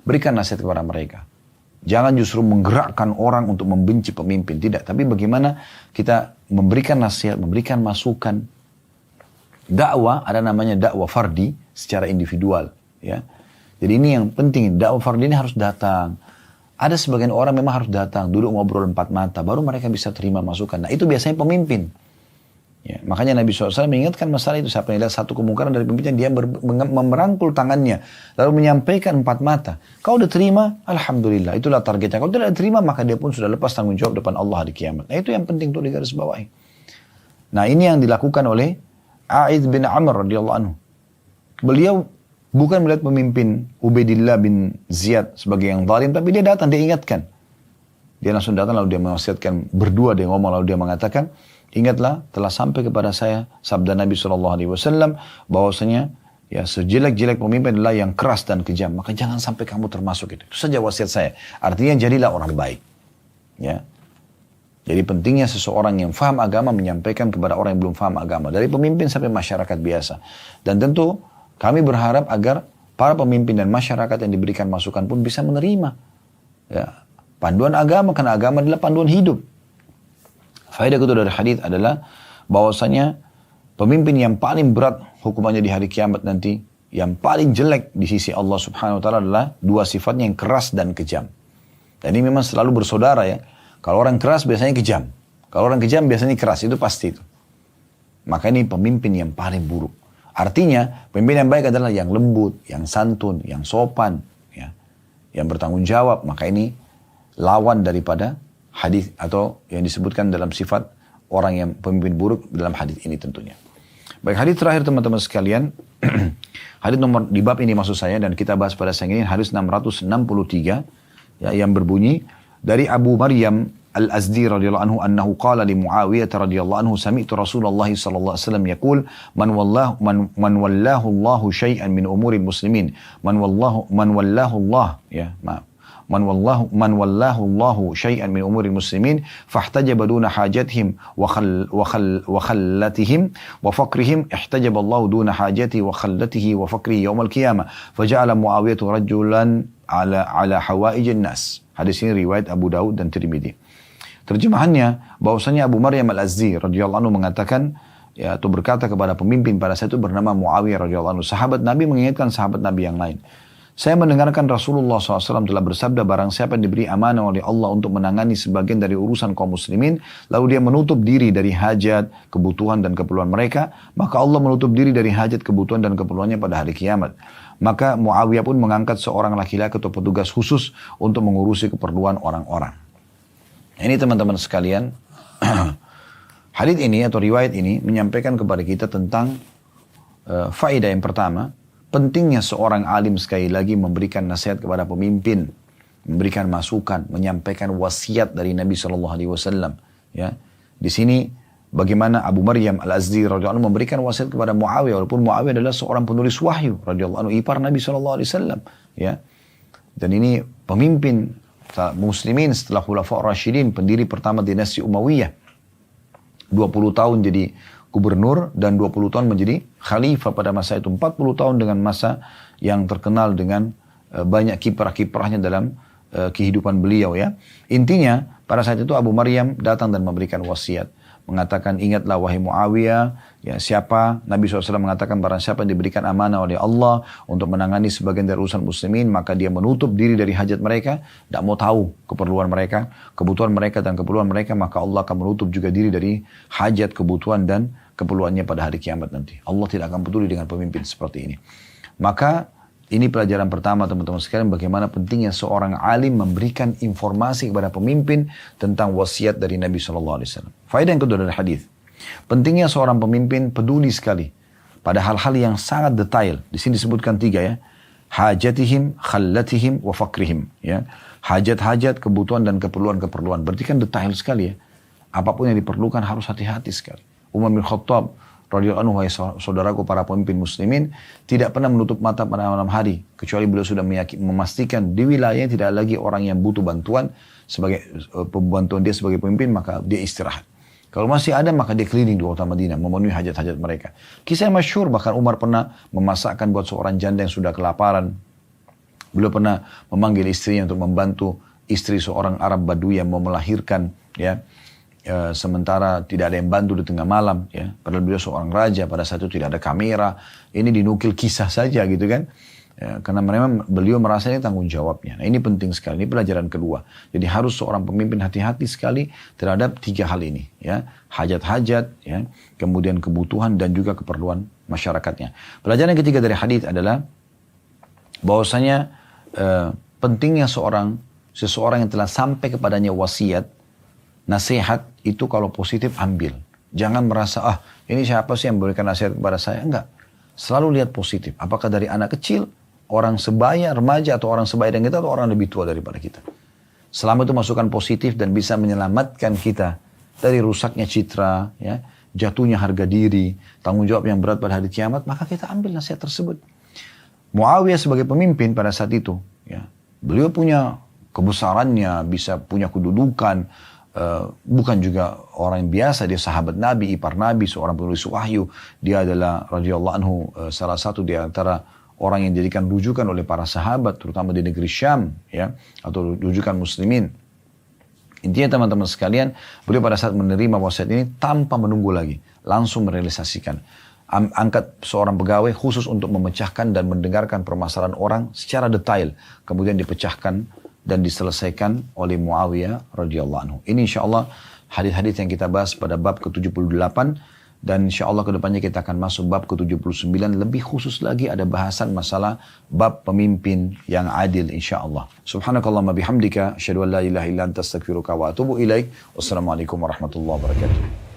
Berikan nasihat kepada mereka. Jangan justru menggerakkan orang untuk membenci pemimpin. Tidak, tapi bagaimana kita memberikan nasihat, memberikan masukan. Dakwah, ada namanya dakwah fardi secara individual. Ya. Jadi ini yang penting, dakwah fardi ini harus datang. Ada sebagian orang memang harus datang, duduk ngobrol empat mata, baru mereka bisa terima masukan. Nah itu biasanya pemimpin. Ya, makanya Nabi SAW mengingatkan masalah itu. Siapa yang lihat satu kemungkaran dari pemimpin, dia merangkul tangannya, lalu menyampaikan empat mata. Kau udah terima, alhamdulillah, itulah targetnya. Kalau tidak terima, maka dia pun sudah lepas tanggung jawab depan Allah di kiamat. Nah itu yang penting untuk digarisbawahi. Nah ini yang dilakukan oleh Aiz bin Amr radhiyallahu anhu. Beliau bukan melihat pemimpin Ubaidillah bin Ziyad sebagai yang zalim, tapi dia datang, dia ingatkan. Dia langsung datang, lalu dia mewasiatkan, berdua dia ngomong, lalu dia mengatakan, ingatlah, telah sampai kepada saya sabda Nabi SAW bahwasanya ya sejelek-jelek pemimpin adalah yang keras dan kejam. Maka jangan sampai kamu termasuk itu. Itu saja wasiat saya. Artinya jadilah orang baik. Ya. Jadi pentingnya seseorang yang faham agama menyampaikan kepada orang yang belum faham agama. Dari pemimpin sampai masyarakat biasa. Dan tentu kami berharap agar para pemimpin dan masyarakat yang diberikan masukan pun bisa menerima. Ya. Panduan agama, karena agama adalah panduan hidup. Faedah kedua dari hadis adalah bahwasanya pemimpin yang paling berat hukumannya di hari kiamat nanti, yang paling jelek di sisi Allah Subhanahu wa taala adalah dua sifatnya, yang keras dan kejam. Dan ini memang selalu bersaudara ya. Kalau orang keras biasanya kejam. Kalau orang kejam biasanya keras, itu pasti itu. maka ini pemimpin yang paling buruk. Artinya pemimpin yang baik adalah yang lembut, yang santun, yang sopan, ya, yang bertanggung jawab. Maka ini lawan daripada hadis atau yang disebutkan dalam sifat orang yang pemimpin buruk dalam hadis ini tentunya. Baik, hadis terakhir teman-teman sekalian. Hadis nomor di bab ini maksud saya, dan kita bahas pada siang ini hadis 663 ya, yang berbunyi dari Abu Maryam Al-Azdi radhiyallahu anhu annahu qala li Muawiyah radhiyallahu anhu sami'tu Rasulullah sallallahu alaihi wasallam yaqul man wallahu Allahu syai'an min umuril muslimin man wallahu Allah ya maaf man wallahu Allahu syai'an min umuril muslimin fahtajaba duna hajatihim wa khallatihim wa faqrihim ihtajaba Allahu duna hajati wa khallatihi wa faqrihi yaumil qiyamah faja'ala Muawiyah rajulan ala hawaijin nas. Hadis ini riwayat Abu Daud dan Tirmidzi. Terjemahannya bahwasanya Abu Maryam Al-Azdi radhiyallahu anhu mengatakan ya, atau berkata kepada pemimpin pada saat itu bernama Muawiyah radhiyallahu anhu, sahabat Nabi mengingatkan sahabat Nabi yang lain. Saya mendengarkan Rasulullah SAW telah bersabda, barang siapa yang diberi amanah oleh Allah untuk menangani sebagian dari urusan kaum muslimin, lalu dia menutup diri dari hajat, kebutuhan dan keperluan mereka, maka Allah menutup diri dari hajat, kebutuhan dan keperluannya pada hari kiamat. Maka Muawiyah pun mengangkat seorang laki-laki atau petugas khusus untuk mengurusi keperluan orang-orang. Ini teman-teman sekalian, hadits ini atau riwayat ini menyampaikan kepada kita tentang faedah yang pertama, pentingnya seorang alim sekali lagi memberikan nasihat kepada pemimpin, memberikan masukan, menyampaikan wasiat dari Nabi SAW. Ya, di sini bagaimana Abu Maryam Al-Azdi radhiyallahu anhu memberikan wasiat kepada Muawiyah, walaupun Muawiyah adalah seorang penulis wahyu radhiyallahu anhu, ipar Nabi SAW. Ya, dan ini pemimpin muslimin setelah Khulafaur Rasyidin, pendiri pertama dinasti Umayyah. 20 tahun jadi gubernur dan 20 tahun menjadi khalifah pada masa itu. 40 tahun dengan masa yang terkenal dengan banyak kiprah-kiprahnya dalam kehidupan beliau ya. Intinya pada saat itu Abu Maryam datang dan memberikan wasiat. Mengatakan, ingatlah wahai Muawiyah, ya siapa, Nabi SAW mengatakan barang siapa yang diberikan amanah oleh Allah untuk menangani sebagian dari urusan muslimin, maka dia menutup diri dari hajat mereka, tidak mau tahu keperluan mereka, kebutuhan mereka dan keperluan mereka, maka Allah akan menutup juga diri dari hajat, kebutuhan dan keperluannya pada hari kiamat nanti. Allah tidak akan peduli dengan pemimpin seperti ini. Maka ini pelajaran pertama teman-teman sekalian, bagaimana pentingnya seorang alim memberikan informasi kepada pemimpin tentang wasiat dari Nabi SAW. Faedah yang kedua dari hadis, pentingnya seorang pemimpin peduli sekali pada hal-hal yang sangat detail. Di sini disebutkan 3 ya, hajatihim, khallatihim, wa faqrihim. Ya, hajat-hajat, kebutuhan dan keperluan-keperluan. Berarti kan detail sekali ya. Apapun yang diperlukan harus hati-hati sekali. Umar bin Khattab radhiyallahu anhu, wahai saudaraku para pemimpin muslimin, tidak pernah menutup mata pada malam hari kecuali beliau sudah memastikan di wilayahnya tidak lagi orang yang butuh bantuan, sebagai bantuan dia sebagai pemimpin, maka dia istirahat. Kalau masih ada, maka dia keliling di kota Madinah memenuhi hajat-hajat mereka. Kisah yang masyhur, bahkan Umar pernah memasakkan buat seorang janda yang sudah kelaparan. Beliau pernah memanggil istrinya untuk membantu istri seorang Arab Badui yang mau melahirkan ya. Sementara tidak ada yang bantu di tengah malam ya, padahal beliau seorang raja, pada saat itu tidak ada kamera. Ini dinukil kisah saja gitu kan ya, karena memang beliau merasa ini tanggung jawabnya. Nah, ini penting sekali, ini pelajaran kedua. Jadi harus seorang pemimpin hati-hati sekali terhadap 3 hal ini ya, hajat-hajat ya, kemudian kebutuhan dan juga keperluan masyarakatnya. Pelajaran yang ketiga dari hadis adalah bahwasanya pentingnya seseorang yang telah sampai kepadanya wasiat, nasihat itu kalau positif ambil. Jangan merasa, ini siapa sih yang memberikan nasihat kepada saya? Enggak. Selalu lihat positif. Apakah dari anak kecil, orang sebaya, remaja, atau orang sebaya dengan kita, atau orang lebih tua daripada kita. Selama itu masukan positif dan bisa menyelamatkan kita dari rusaknya citra, ya, jatuhnya harga diri, tanggung jawab yang berat pada hari kiamat, maka kita ambil nasihat tersebut. Muawiyah sebagai pemimpin pada saat itu, ya, beliau punya kebesarannya, bisa punya kedudukan, bukan juga orang yang biasa, dia sahabat Nabi, ipar Nabi, seorang penulis wahyu. Dia adalah radhiyallahu anhu salah satu di antara orang yang dijadikan rujukan oleh para sahabat, terutama di negeri Syam, ya, atau rujukan muslimin. Intinya teman-teman sekalian, beliau pada saat menerima wasiat ini tanpa menunggu lagi, langsung merealisasikan. Angkat seorang pegawai khusus untuk memecahkan dan mendengarkan permasalahan orang secara detail, kemudian dipecahkan dan diselesaikan oleh Muawiyah radhiyallahu anhu. Ini insyaallah hadis-hadis yang kita bahas pada bab ke-78 Dan insya Allah kedepannya kita akan masuk bab ke-79. Lebih khusus lagi ada bahasan masalah bab pemimpin yang adil insya Allah. Subhanakallahumma bihamdika. Asyhadu an la ilaha illa anta astaghfiruka wa atubu ilaik. Wassalamualaikum warahmatullahi wabarakatuh.